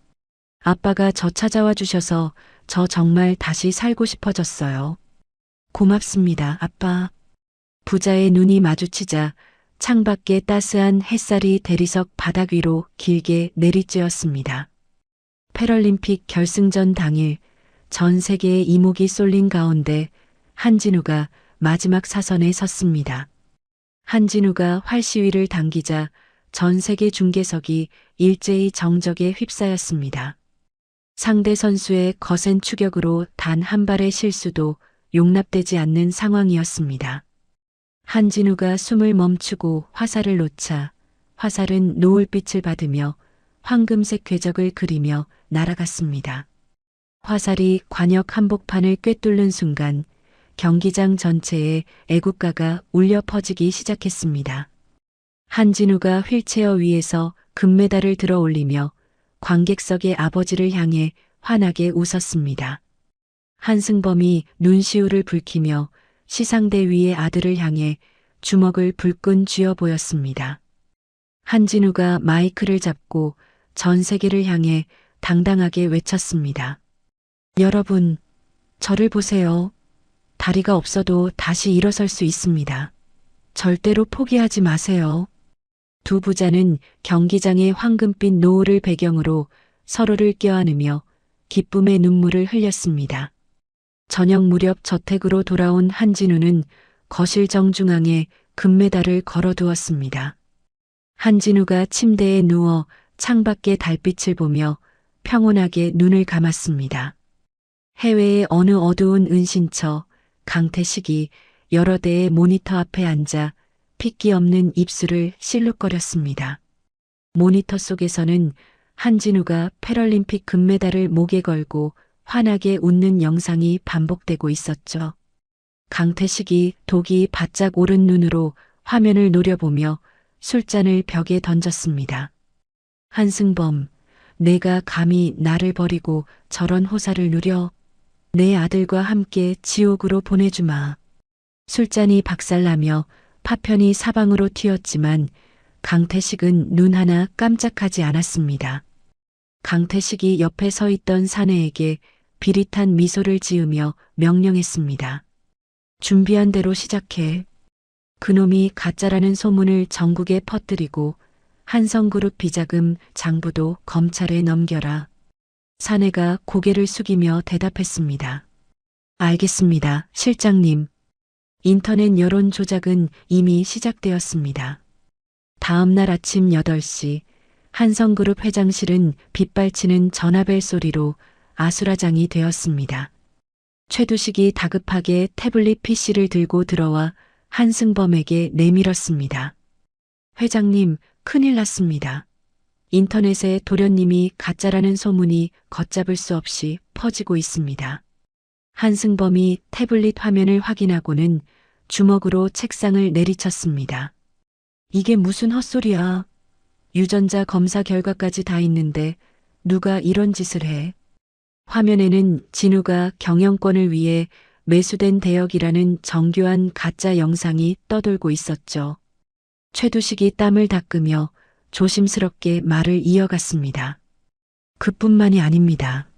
Speaker 1: 아빠가 저 찾아와 주셔서 저 정말 다시 살고 싶어졌어요. 고맙습니다, 아빠. 부자의 눈이 마주치자 창밖에 따스한 햇살이 대리석 바닥 위로 길게 내리쬐었습니다. 패럴림픽 결승전 당일 전 세계의 이목이 쏠린 가운데 한진우가 마지막 사선에 섰습니다. 한진우가 활시위를 당기자 전 세계 중계석이 일제히 정적에 휩싸였습니다. 상대 선수의 거센 추격으로 단 한 발의 실수도 용납되지 않는 상황이었습니다. 한진우가 숨을 멈추고 화살을 놓자 화살은 노을빛을 받으며 황금색 궤적을 그리며 날아갔습니다. 화살이 관역 한복판을 꿰뚫는 순간 경기장 전체에 애국가가 울려 퍼지기 시작했습니다. 한진우가 휠체어 위에서 금메달을 들어 올리며 관객석의 아버지를 향해 환하게 웃었습니다. 한승범이 눈시울을 붉히며 시상대 위의 아들을 향해 주먹을 불끈 쥐어 보였습니다. 한진우가 마이크를 잡고 전 세계를 향해 당당하게 외쳤습니다. 여러분, 저를 보세요. 다리가 없어도 다시 일어설 수 있습니다. 절대로 포기하지 마세요. 두 부자는 경기장의 황금빛 노을을 배경으로 서로를 껴안으며 기쁨의 눈물을 흘렸습니다. 저녁 무렵 저택으로 돌아온 한진우는 거실 정중앙에 금메달을 걸어두었습니다. 한진우가 침대에 누워 창밖의 달빛을 보며 평온하게 눈을 감았습니다. 해외의 어느 어두운 은신처 강태식이 여러 대의 모니터 앞에 앉아 핏기 없는 입술을 실룩거렸습니다. 모니터 속에서는 한진우가 패럴림픽 금메달을 목에 걸고 환하게 웃는 영상이 반복되고 있었죠. 강태식이 독이 바짝 오른 눈으로 화면을 노려보며 술잔을 벽에 던졌습니다. 한승범, 내가 감히 나를 버리고 저런 호사를 누려? 내 아들과 함께 지옥으로 보내주마. 술잔이 박살나며 파편이 사방으로 튀었지만 강태식은 눈 하나 깜짝하지 않았습니다. 강태식이 옆에 서 있던 사내에게 비릿한 미소를 지으며 명령했습니다. 준비한 대로 시작해. 그놈이 가짜라는 소문을 전국에 퍼뜨리고 한성그룹 비자금 장부도 검찰에 넘겨라. 사내가 고개를 숙이며 대답했습니다. 알겠습니다, 실장님. 인터넷 여론 조작은 이미 시작되었습니다. 다음 날 아침 8시 한성그룹 회장실은 빗발치는 전화벨 소리로 아수라장이 되었습니다. 최두식이 다급하게 태블릿 PC를 들고 들어와 한승범에게 내밀었습니다. 회장님, 큰일 났습니다. 인터넷에 도련님이 가짜라는 소문이 걷잡을 수 없이 퍼지고 있습니다. 한승범이 태블릿 화면을 확인하고는 주먹으로 책상을 내리쳤습니다. 이게 무슨 헛소리야. 유전자 검사 결과까지 다 있는데 누가 이런 짓을 해. 화면에는 진우가 경영권을 위해 매수된 대역이라는 정교한 가짜 영상이 떠돌고 있었죠. 최두식이 땀을 닦으며 조심스럽게 말을 이어갔습니다. 그뿐만이 아닙니다.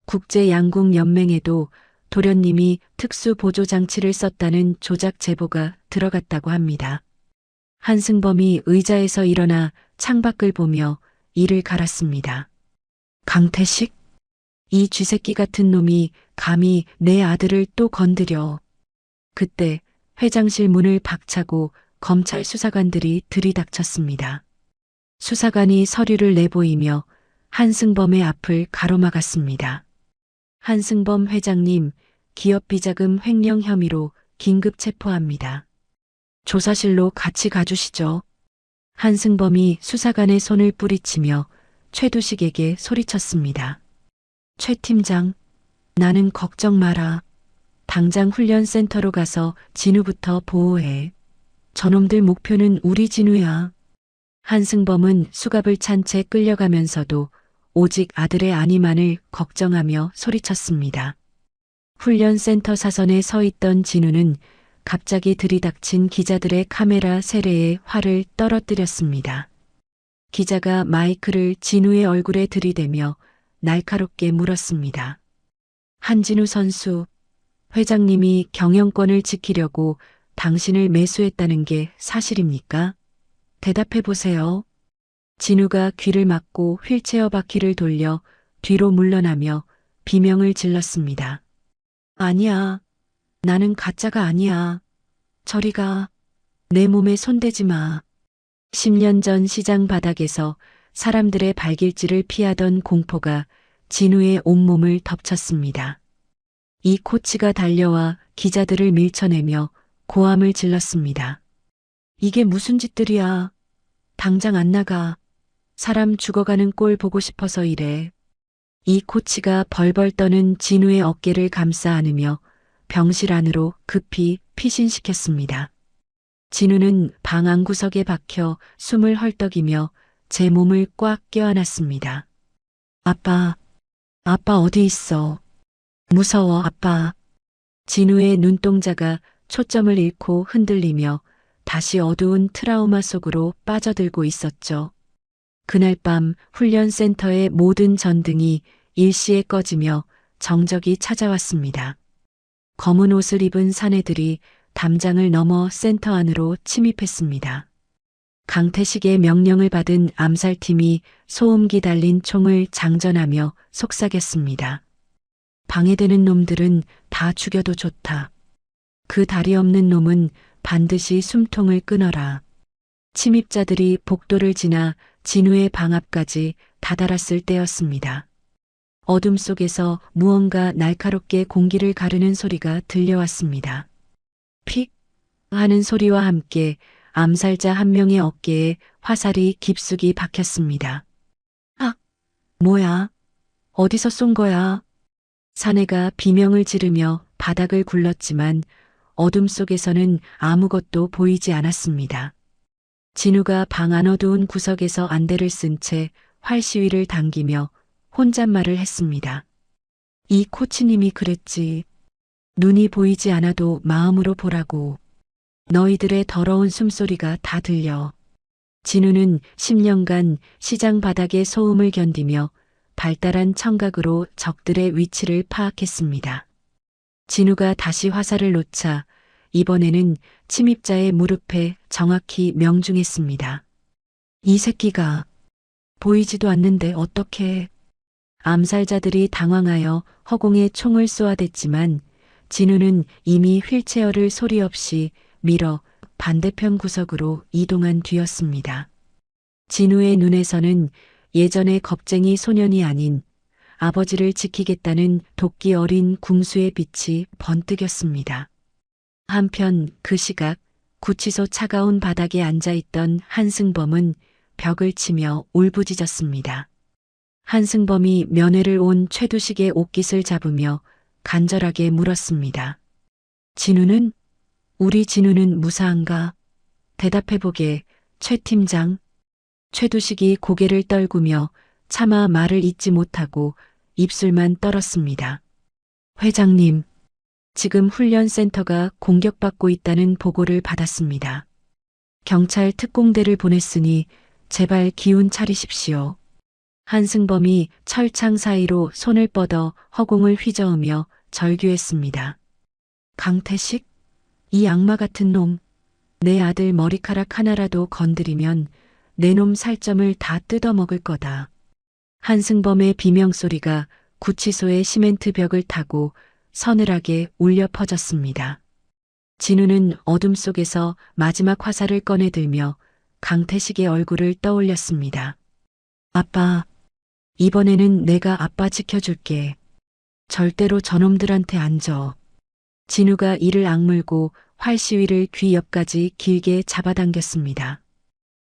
Speaker 1: 국제양궁연맹에도 도련님이 특수보조장치를 썼다는 조작 제보가 들어갔다고 합니다. 한승범이 의자에서 일어나 창밖을 보며 이를 갈았습니다. 강태식? 이 쥐새끼 같은 놈이 감히 내 아들을 또 건드려. 그때 회장실 문을 박차고 검찰 수사관들이 들이닥쳤습니다. 수사관이 서류를 내보이며 한승범의 앞을 가로막았습니다. 한승범 회장님, 기업 비자금 횡령 혐의로 긴급 체포합니다. 조사실로 같이 가주시죠. 한승범이 수사관의 손을 뿌리치며 최두식에게 소리쳤습니다. 최 팀장, 나는 걱정 마라. 당장 훈련센터로 가서 진우부터 보호해. 저놈들 목표는 우리 진우야. 한승범은 수갑을 찬 채 끌려가면서도 오직 아들의 안위만을 걱정하며 소리쳤습니다. 훈련센터 사선에 서 있던 진우는 갑자기 들이닥친 기자들의 카메라 세례에 화를 떨어뜨렸습니다. 기자가 마이크를 진우의 얼굴에 들이대며 날카롭게 물었습니다. 한진우 선수, 회장님이 경영권을 지키려고 당신을 매수했다는 게 사실입니까? 대답해 보세요. 진우가 귀를 막고 휠체어 바퀴를 돌려 뒤로 물러나며 비명을 질렀습니다. 아니야. 나는 가짜가 아니야. 저리 가. 내 몸에 손대지 마. 10년 전 시장 바닥에서 사람들의 발길질을 피하던 공포가 진우의 온몸을 덮쳤습니다. 이 코치가 달려와 기자들을 밀쳐내며 고함을 질렀습니다. 이게 무슨 짓들이야. 당장 안 나가. 사람 죽어가는 꼴 보고 싶어서 이래. 이 코치가 벌벌 떠는 진우의 어깨를 감싸 안으며 병실 안으로 급히 피신시켰습니다. 진우는 방 안구석에 박혀 숨을 헐떡이며 제 몸을 꽉 껴안았습니다. 아빠 어디 있어? 무서워, 아빠. 진우의 눈동자가 초점을 잃고 흔들리며 다시 어두운 트라우마 속으로 빠져들고 있었죠. 그날 밤 훈련센터의 모든 전등이 일시에 꺼지며 정적이 찾아왔습니다. 검은 옷을 입은 사내들이 담장을 넘어 센터 안으로 침입했습니다. 강태식의 명령을 받은 암살팀이 소음기 달린 총을 장전하며 속삭였습니다. 방해되는 놈들은 다 죽여도 좋다. 그 다리 없는 놈은 반드시 숨통을 끊어라. 침입자들이 복도를 지나 진우의 방 앞까지 다다랐을 때였습니다. 어둠 속에서 무언가 날카롭게 공기를 가르는 소리가 들려왔습니다. 픽 하는 소리와 함께 암살자 한 명의 어깨에 화살이 깊숙이 박혔습니다. 아, 뭐야? 어디서 쏜 거야? 사내가 비명을 지르며 바닥을 굴렀지만 어둠 속에서는 아무것도 보이지 않았습니다. 진우가 방 안어두운 구석에서 안대를 쓴 채 활시위를 당기며 혼잣말을 했습니다. 이 코치님이 그랬지. 눈이 보이지 않아도 마음으로 보라고. 너희들의 더러운 숨소리가 다 들려. 진우는 10년간 시장 바닥의 소음을 견디며 발달한 청각으로 적들의 위치를 파악했습니다. 진우가 다시 화살을 놓자 이번에는 침입자의 무릎에 정확히 명중했습니다. 이 새끼가 보이지도 않는데 어떡해. 암살자들이 당황하여 허공에 총을 쏘아댔지만 진우는 이미 휠체어를 소리 없이 밀어 반대편 구석으로 이동한 뒤였습니다. 진우의 눈에서는 예전의 겁쟁이 소년이 아닌 아버지를 지키겠다는 도끼 어린 궁수의 빛이 번뜩였습니다. 한편 그 시각 구치소 차가운 바닥에 앉아있던 한승범은 벽을 치며 울부짖었습니다. 한승범이 면회를 온 최두식의 옷깃을 잡으며 간절하게 물었습니다. 진우는? 우리 진우는 무사한가? 대답해보게, 최 팀장. 최두식이 고개를 떨구며 차마 말을 잇지 못하고 입술만 떨었습니다. 회장님, 지금 훈련센터가 공격받고 있다는 보고를 받았습니다. 경찰 특공대를 보냈으니 제발 기운 차리십시오. 한승범이 철창 사이로 손을 뻗어 허공을 휘저으며 절규했습니다. 강태식? 이 악마 같은 놈. 내 아들 머리카락 하나라도 건드리면 내 놈 살점을 다 뜯어먹을 거다. 한승범의 비명소리가 구치소의 시멘트 벽을 타고 서늘하게 울려 퍼졌습니다. 진우는 어둠 속에서 마지막 화살을 꺼내들며 강태식의 얼굴을 떠올렸습니다. 아빠, 이번에는 내가 아빠 지켜줄게. 절대로 저놈들한테 안 져. 진우가 이를 악물고 활시위를 귀 옆까지 길게 잡아당겼습니다.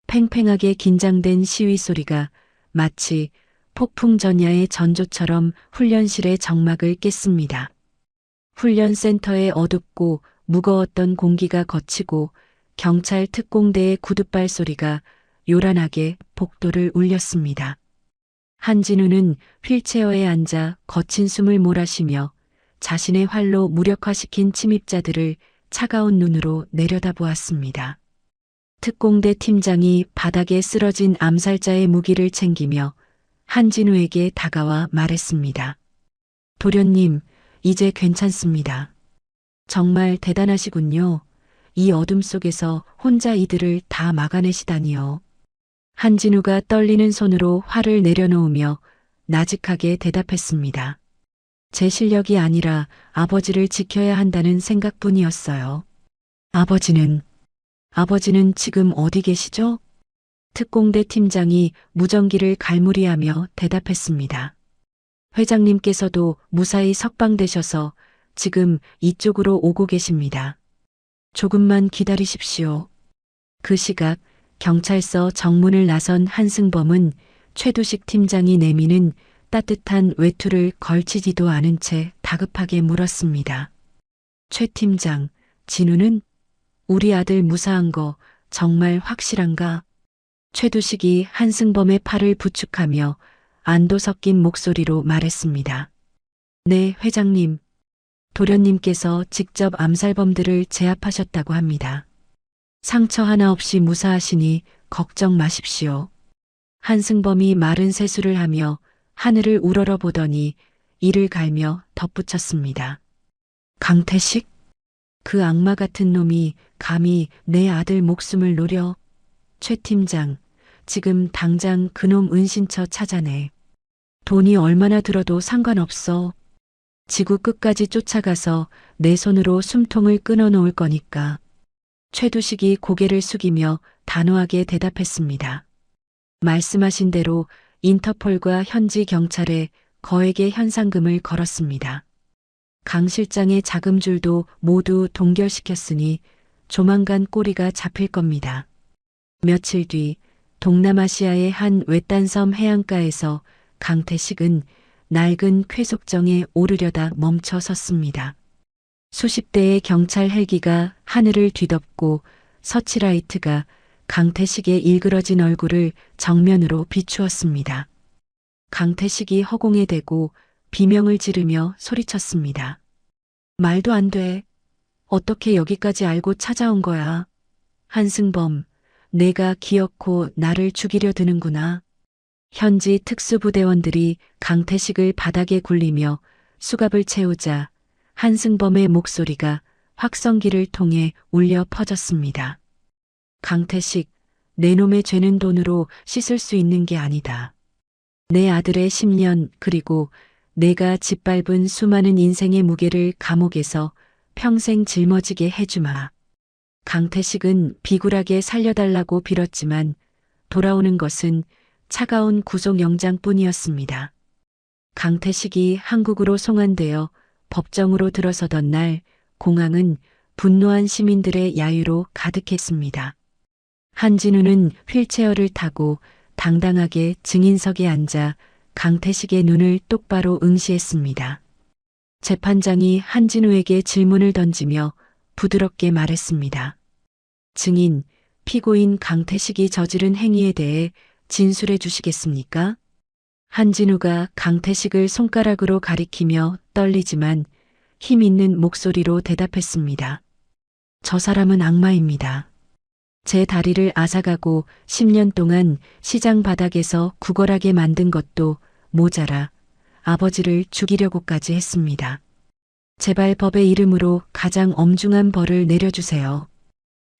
Speaker 1: 팽팽하게 긴장된 시위 소리가 마치 폭풍 전야의 전조처럼 훈련실의 정막을 깼습니다. 훈련센터의 어둡고 무거웠던 공기가 거치고 경찰 특공대의 구둣발 소리가 요란하게 복도를 울렸습니다. 한진우는 휠체어에 앉아 거친 숨을 몰아쉬며 자신의 활로 무력화시킨 침입자들을 차가운 눈으로 내려다보았습니다. 특공대 팀장이 바닥에 쓰러진 암살자의 무기를 챙기며 한진우에게 다가와 말했습니다. 도련님, 이제 괜찮습니다. 정말 대단하시군요. 이 어둠 속에서 혼자 이들을 다 막아내시다니요. 한진우가 떨리는 손으로 활을 내려놓으며 나직하게 대답했습니다. 제 실력이 아니라 아버지를 지켜야 한다는 생각뿐이었어요. 아버지는 지금 어디 계시죠? 특공대 팀장이 무전기를 갈무리하며 대답했습니다. 회장님께서도 무사히 석방되셔서 지금 이쪽으로 오고 계십니다. 조금만 기다리십시오. 그 시각 경찰서 정문을 나선 한승범은 최두식 팀장이 내미는 따뜻한 외투를 걸치지도 않은 채 다급하게 물었습니다. 최 팀장, 진우는? 우리 아들 무사한 거 정말 확실한가? 최두식이 한승범의 팔을 부축하며 안도 섞인 목소리로 말했습니다. 네, 회장님. 도련님께서 직접 암살범들을 제압하셨다고 합니다. 상처 하나 없이 무사하시니 걱정 마십시오. 한승범이 마른 세수를 하며 하늘을 우러러보더니 이를 갈며 덧붙였습니다. 강태식? 그 악마 같은 놈이 감히 내 아들 목숨을 노려. 최 팀장, 지금 당장 그놈 은신처 찾아내. 돈이 얼마나 들어도 상관없어. 지구 끝까지 쫓아가서 내 손으로 숨통을 끊어놓을 거니까. 최두식이 고개를 숙이며 단호하게 대답했습니다. 말씀하신 대로 인터폴과 현지 경찰에 거액의 현상금을 걸었습니다. 강 실장의 자금줄도 모두 동결시켰으니 조만간 꼬리가 잡힐 겁니다. 며칠 뒤 동남아시아의 한 외딴 섬 해안가에서 강태식은 낡은 쾌속정에 오르려다 멈춰 섰습니다. 수십 대의 경찰 헬기가 하늘을 뒤덮고 서치라이트가 강태식의 일그러진 얼굴을 정면으로 비추었습니다. 강태식이 허공에 대고 비명을 지르며 소리쳤습니다. 말도 안 돼. 어떻게 여기까지 알고 찾아온 거야? 한승범, 내가 기어코 나를 죽이려 드는구나. 현지 특수부대원들이 강태식을 바닥에 굴리며 수갑을 채우자 한승범의 목소리가 확성기를 통해 울려 퍼졌습니다. 강태식, 내 놈의 죄는 돈으로 씻을 수 있는 게 아니다. 내 아들의 10년 그리고 내가 짓밟은 수많은 인생의 무게를 감옥에서 평생 짊어지게 해주마. 강태식은 비굴하게 살려달라고 빌었지만 돌아오는 것은 차가운 구속영장뿐이었습니다. 강태식이 한국으로 송환되어 법정으로 들어서던 날 공항은 분노한 시민들의 야유로 가득했습니다. 한진우는 휠체어를 타고 당당하게 증인석에 앉아 강태식의 눈을 똑바로 응시했습니다. 재판장이 한진우에게 질문을 던지며 부드럽게 말했습니다. 증인, 피고인 강태식이 저지른 행위에 대해 진술해 주시겠습니까? 한진우가 강태식을 손가락으로 가리키며 떨리지만 힘 있는 목소리로 대답했습니다. 저 사람은 악마입니다. 제 다리를 앗아가고 10년 동안 시장 바닥에서 구걸하게 만든 것도 모자라 아버지를 죽이려고까지 했습니다. 제발 법의 이름으로 가장 엄중한 벌을 내려주세요.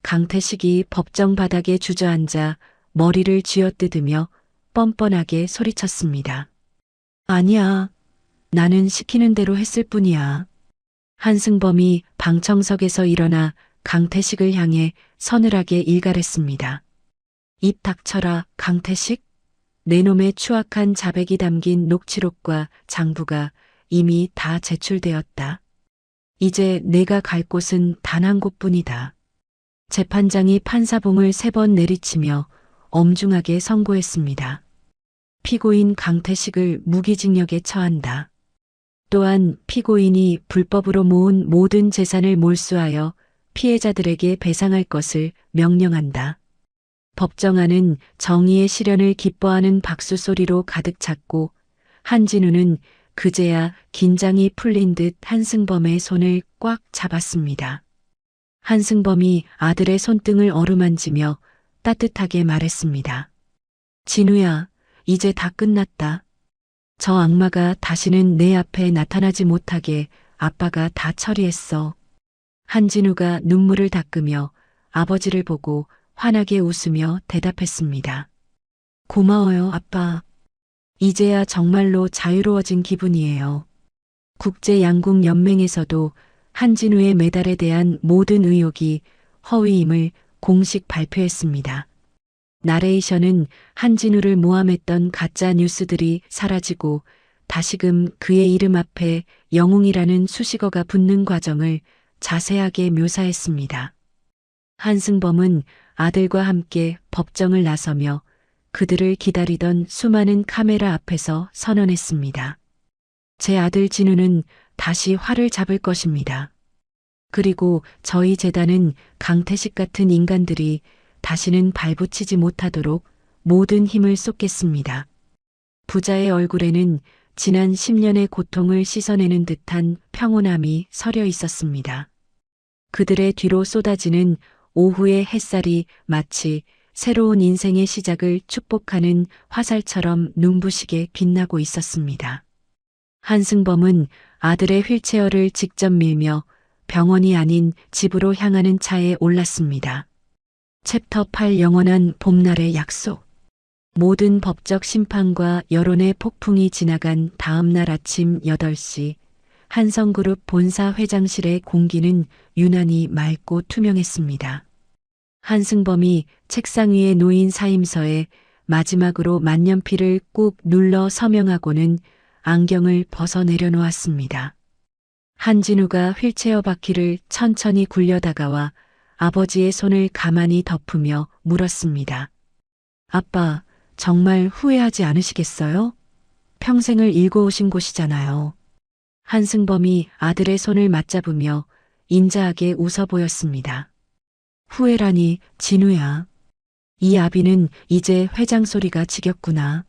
Speaker 1: 강태식이 법정 바닥에 주저앉아 머리를 쥐어뜯으며 뻔뻔하게 소리쳤습니다. 아니야. 나는 시키는 대로 했을 뿐이야. 한승범이 방청석에서 일어나 강태식을 향해 서늘하게 일갈했습니다. 입 닥쳐라, 강태식. 내 놈의 추악한 자백이 담긴 녹취록과 장부가 이미 다 제출되었다. 이제 내가 갈 곳은 단 한 곳뿐이다. 재판장이 판사봉을 3번 내리치며 엄중하게 선고했습니다. 피고인 강태식을 무기징역에 처한다. 또한 피고인이 불법으로 모은 모든 재산을 몰수하여 피해자들에게 배상할 것을 명령한다. 법정안은 정의의 실현을 기뻐하는 박수 소리로 가득 찼고 한진우는 그제야 긴장이 풀린 듯 한승범의 손을 꽉 잡았습니다. 한승범이 아들의 손등을 어루만지며 따뜻하게 말했습니다. 진우야, 이제 다 끝났다. 저 악마가 다시는 내 앞에 나타나지 못하게 아빠가 다 처리했어. 한진우가 눈물을 닦으며 아버지를 보고 환하게 웃으며 대답했습니다. 고마워요, 아빠. 이제야 정말로 자유로워진 기분이에요. 국제양궁연맹에서도 한진우의 메달에 대한 모든 의혹이 허위임을 공식 발표했습니다. 나레이션은 한진우를 모함했던 가짜 뉴스들이 사라지고 다시금 그의 이름 앞에 영웅이라는 수식어가 붙는 과정을 자세하게 묘사했습니다. 한승범은 아들과 함께 법정을 나서며 그들을 기다리던 수많은 카메라 앞에서 선언했습니다. 제 아들 진우는 다시 활을 잡을 것입니다. 그리고 저희 재단은 강태식 같은 인간들이 다시는 발붙이지 못하도록 모든 힘을 쏟겠습니다. 부자의 얼굴에는 지난 10년의 고통을 씻어내는 듯한 평온함이 서려 있었습니다. 그들의 뒤로 쏟아지는 오후의 햇살이 마치 새로운 인생의 시작을 축복하는 화살처럼 눈부시게 빛나고 있었습니다. 한승범은 아들의 휠체어를 직접 밀며 병원이 아닌 집으로 향하는 차에 올랐습니다. 챕터 8 영원한 봄날의 약속. 모든 법적 심판과 여론의 폭풍이 지나간 다음 날 아침 8시 한성그룹 본사 회장실의 공기는 유난히 맑고 투명했습니다. 한승범이 책상 위에 놓인 사임서에 마지막으로 만년필을 꾹 눌러 서명하고는 안경을 벗어 내려놓았습니다. 한진우가 휠체어 바퀴를 천천히 굴려 다가와 아버지의 손을 가만히 덮으며 물었습니다. 아빠, 정말 후회하지 않으시겠어요? 평생을 일궈오신 곳이잖아요. 한승범이 아들의 손을 맞잡으며 인자하게 웃어 보였습니다. 후회라니, 진우야. 이 아비는 이제 회장 소리가 지겹구나.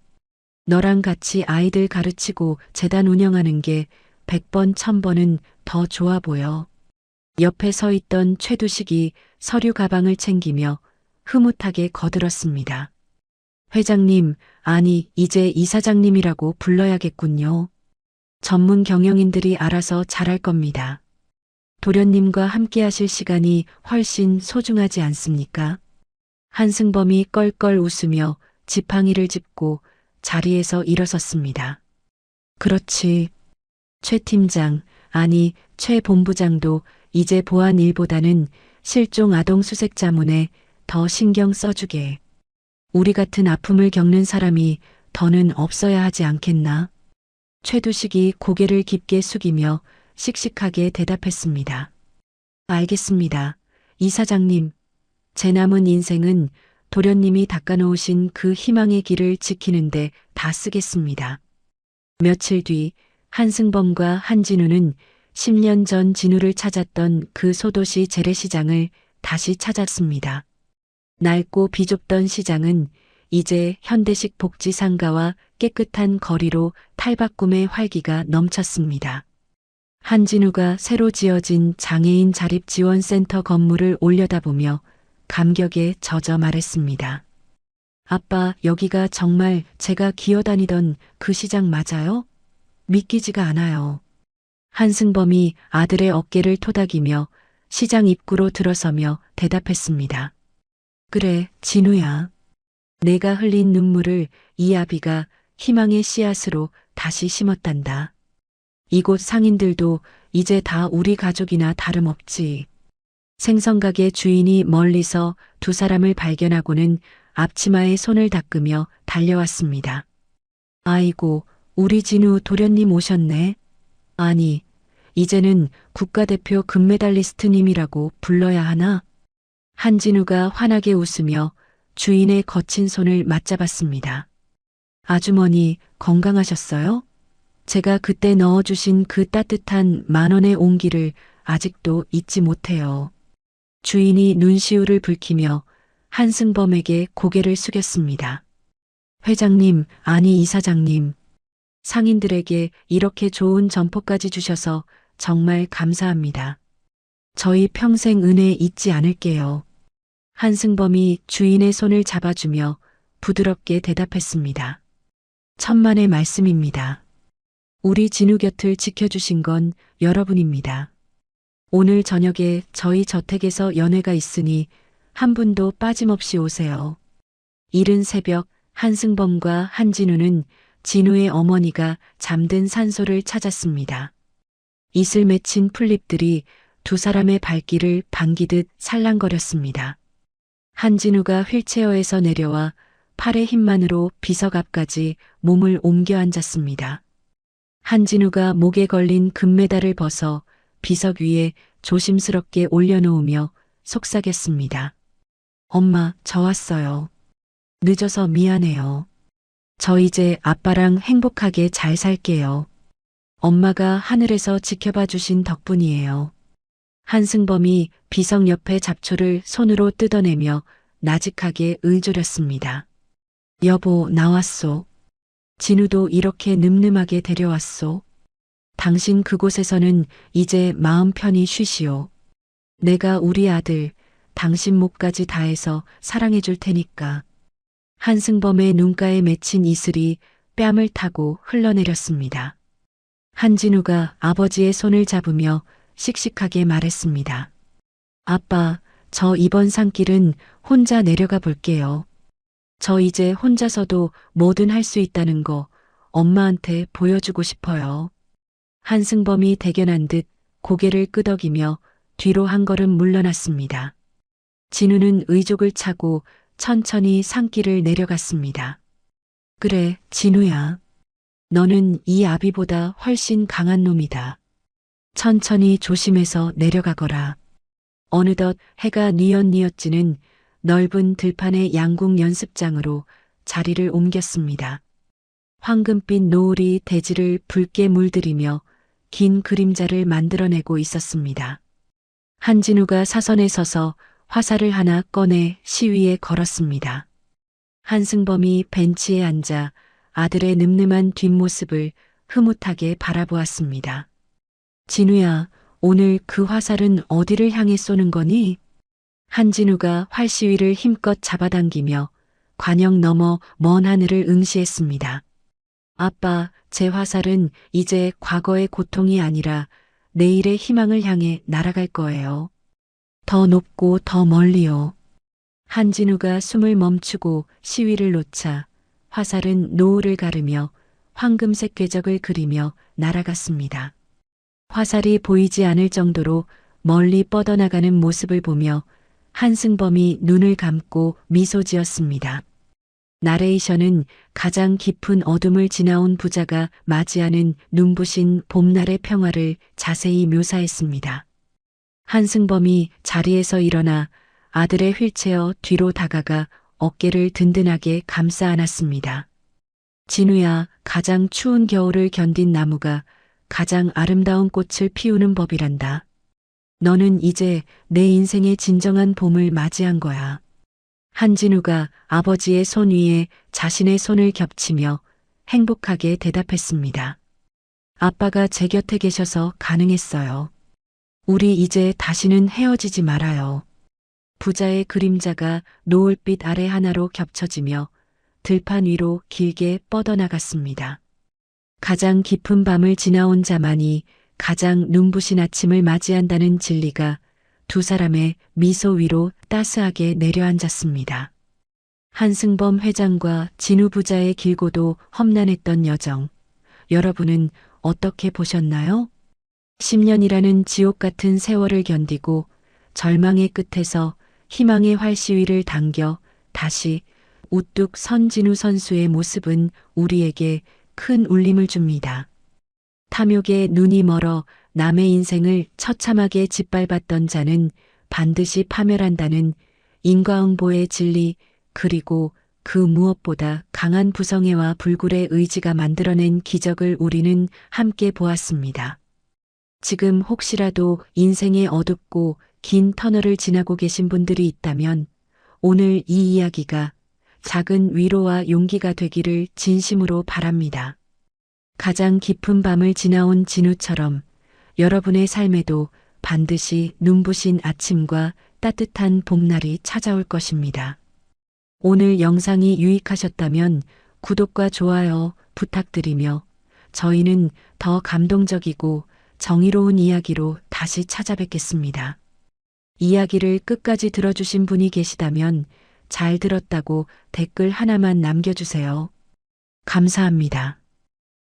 Speaker 1: 너랑 같이 아이들 가르치고 재단 운영하는 게 100번 1000번은 더 좋아 보여. 옆에 서 있던 최두식이 서류 가방을 챙기며 흐뭇하게 거들었습니다. 회장님, 아니 이제 이사장님이라고 불러야겠군요. 전문 경영인들이 알아서 잘할 겁니다. 도련님과 함께 하실 시간이 훨씬 소중하지 않습니까? 한승범이 껄껄 웃으며 지팡이를 짚고 자리에서 일어섰습니다. 그렇지. 최 팀장, 아니 최 본부장도 이제 보안 일보다는 실종 아동 수색 자문에 더 신경 써주게. 우리 같은 아픔을 겪는 사람이 더는 없어야 하지 않겠나? 최두식이 고개를 깊게 숙이며 씩씩하게 대답했습니다. 알겠습니다. 이사장님, 제 남은 인생은 도련님이 닦아놓으신 그 희망의 길을 지키는데 다 쓰겠습니다. 며칠 뒤 한승범과 한진우는 10년 전 진우를 찾았던 그 소도시 재래시장을 다시 찾았습니다. 낡고 비좁던 시장은 이제 현대식 복지 상가와 깨끗한 거리로 탈바꿈의 활기가 넘쳤습니다. 한진우가 새로 지어진 장애인 자립지원센터 건물을 올려다보며 감격에 젖어 말했습니다. 아빠, 여기가 정말 제가 기어다니던 그 시장 맞아요? 믿기지가 않아요. 한승범이 아들의 어깨를 토닥이며 시장 입구로 들어서며 대답했습니다. 그래, 진우야. 내가 흘린 눈물을 이 아비가 희망의 씨앗으로 다시 심었단다. 이곳 상인들도 이제 다 우리 가족이나 다름없지. 생선가게 주인이 멀리서 두 사람을 발견하고는 앞치마에 손을 닦으며 달려왔습니다. 아이고, 우리 진우 도련님 오셨네. 아니, 이제는 국가대표 금메달리스트님이라고 불러야 하나? 한진우가 환하게 웃으며 주인의 거친 손을 맞잡았습니다. 아주머니, 건강하셨어요? 제가 그때 넣어주신 그 따뜻한 10,000원의 온기를 아직도 잊지 못해요. 주인이 눈시울을 붉히며 한승범에게 고개를 숙였습니다. 회장님, 아니 이사장님. 상인들에게 이렇게 좋은 점포까지 주셔서 정말 감사합니다. 저희 평생 은혜 잊지 않을게요. 한승범이 주인의 손을 잡아주며 부드럽게 대답했습니다. 천만의 말씀입니다. 우리 진우 곁을 지켜주신 건 여러분입니다. 오늘 저녁에 저희 저택에서 연회가 있으니 한 분도 빠짐없이 오세요. 이른 새벽 한승범과 한진우는 진우의 어머니가 잠든 산소를 찾았습니다. 이슬 맺힌 풀잎들이 두 사람의 발길을 반기듯 살랑거렸습니다. 한진우가 휠체어에서 내려와 팔의 힘만으로 비석 앞까지 몸을 옮겨 앉았습니다. 한진우가 목에 걸린 금메달을 벗어 비석 위에 조심스럽게 올려놓으며 속삭였습니다. 엄마, 저 왔어요. 늦어서 미안해요. 저 이제 아빠랑 행복하게 잘 살게요. 엄마가 하늘에서 지켜봐 주신 덕분이에요. 한승범이 비석 옆에 잡초를 손으로 뜯어내며 나직하게 을조렸습니다. 여보, 나왔소. 진우도 이렇게 늠름하게 데려왔소. 당신 그곳에서는 이제 마음 편히 쉬시오. 내가 우리 아들, 당신 목까지 다해서 사랑해 줄 테니까. 한승범의 눈가에 맺힌 이슬이 뺨을 타고 흘러내렸습니다. 한진우가 아버지의 손을 잡으며 씩씩하게 말했습니다. 아빠, 저 이번 산길은 혼자 내려가 볼게요. 저 이제 혼자서도 뭐든 할 수 있다는 거 엄마한테 보여주고 싶어요. 한승범이 대견한 듯 고개를 끄덕이며 뒤로 한 걸음 물러났습니다. 진우는 의족을 차고 천천히 산길을 내려갔습니다. 그래, 진우야. 너는 이 아비보다 훨씬 강한 놈이다. 천천히 조심해서 내려가거라. 어느덧 해가 뉘엿뉘엿지는 넓은 들판의 양궁 연습장으로 자리를 옮겼습니다. 황금빛 노을이 대지를 붉게 물들이며 긴 그림자를 만들어내고 있었습니다. 한진우가 사선에 서서 화살을 하나 꺼내 시위에 걸었습니다. 한승범이 벤치에 앉아 아들의 늠름한 뒷모습을 흐뭇하게 바라보았습니다. 진우야, 오늘 그 화살은 어디를 향해 쏘는 거니? 한진우가 활시위를 힘껏 잡아당기며 관역 너머 먼 하늘을 응시했습니다. 아빠, 제 화살은 이제 과거의 고통이 아니라 내일의 희망을 향해 날아갈 거예요. 더 높고 더 멀리요. 한진우가 숨을 멈추고 시위를 놓자 화살은 노을을 가르며 황금색 궤적을 그리며 날아갔습니다. 화살이 보이지 않을 정도로 멀리 뻗어나가는 모습을 보며 한승범이 눈을 감고 미소 지었습니다. 나레이션은 가장 깊은 어둠을 지나온 부자가 맞이하는 눈부신 봄날의 평화를 자세히 묘사했습니다. 한승범이 자리에서 일어나 아들의 휠체어 뒤로 다가가 어깨를 든든하게 감싸 안았습니다. 진우야, 가장 추운 겨울을 견딘 나무가 가장 아름다운 꽃을 피우는 법이란다. 너는 이제 내 인생의 진정한 봄을 맞이한 거야. 한진우가 아버지의 손 위에 자신의 손을 겹치며 행복하게 대답했습니다. 아빠가 제 곁에 계셔서 가능했어요. 우리 이제 다시는 헤어지지 말아요. 부자의 그림자가 노을빛 아래 하나로 겹쳐지며 들판 위로 길게 뻗어나갔습니다. 가장 깊은 밤을 지나온 자만이 가장 눈부신 아침을 맞이한다는 진리가 두 사람의 미소 위로 따스하게 내려앉았습니다. 한승범 회장과 진우 부자의 길고도 험난했던 여정. 여러분은 어떻게 보셨나요? 10년이라는 지옥 같은 세월을 견디고 절망의 끝에서 희망의 활시위를 당겨 다시 우뚝 선 진우 선수의 모습은 우리에게 큰 울림을 줍니다. 탐욕에 눈이 멀어 남의 인생을 처참하게 짓밟았던 자는 반드시 파멸한다는 인과응보의 진리, 그리고 그 무엇보다 강한 부성애와 불굴의 의지가 만들어낸 기적을 우리는 함께 보았습니다. 지금 혹시라도 인생의 어둡고 긴 터널을 지나고 계신 분들이 있다면 오늘 이 이야기가 작은 위로와 용기가 되기를 진심으로 바랍니다. 가장 깊은 밤을 지나온 진우처럼 여러분의 삶에도 반드시 눈부신 아침과 따뜻한 봄날이 찾아올 것입니다. 오늘 영상이 유익하셨다면 구독과 좋아요 부탁드리며 저희는 더 감동적이고 정의로운 이야기로 다시 찾아뵙겠습니다. 이야기를 끝까지 들어주신 분이 계시다면 잘 들었다고 댓글 하나만 남겨주세요. 감사합니다.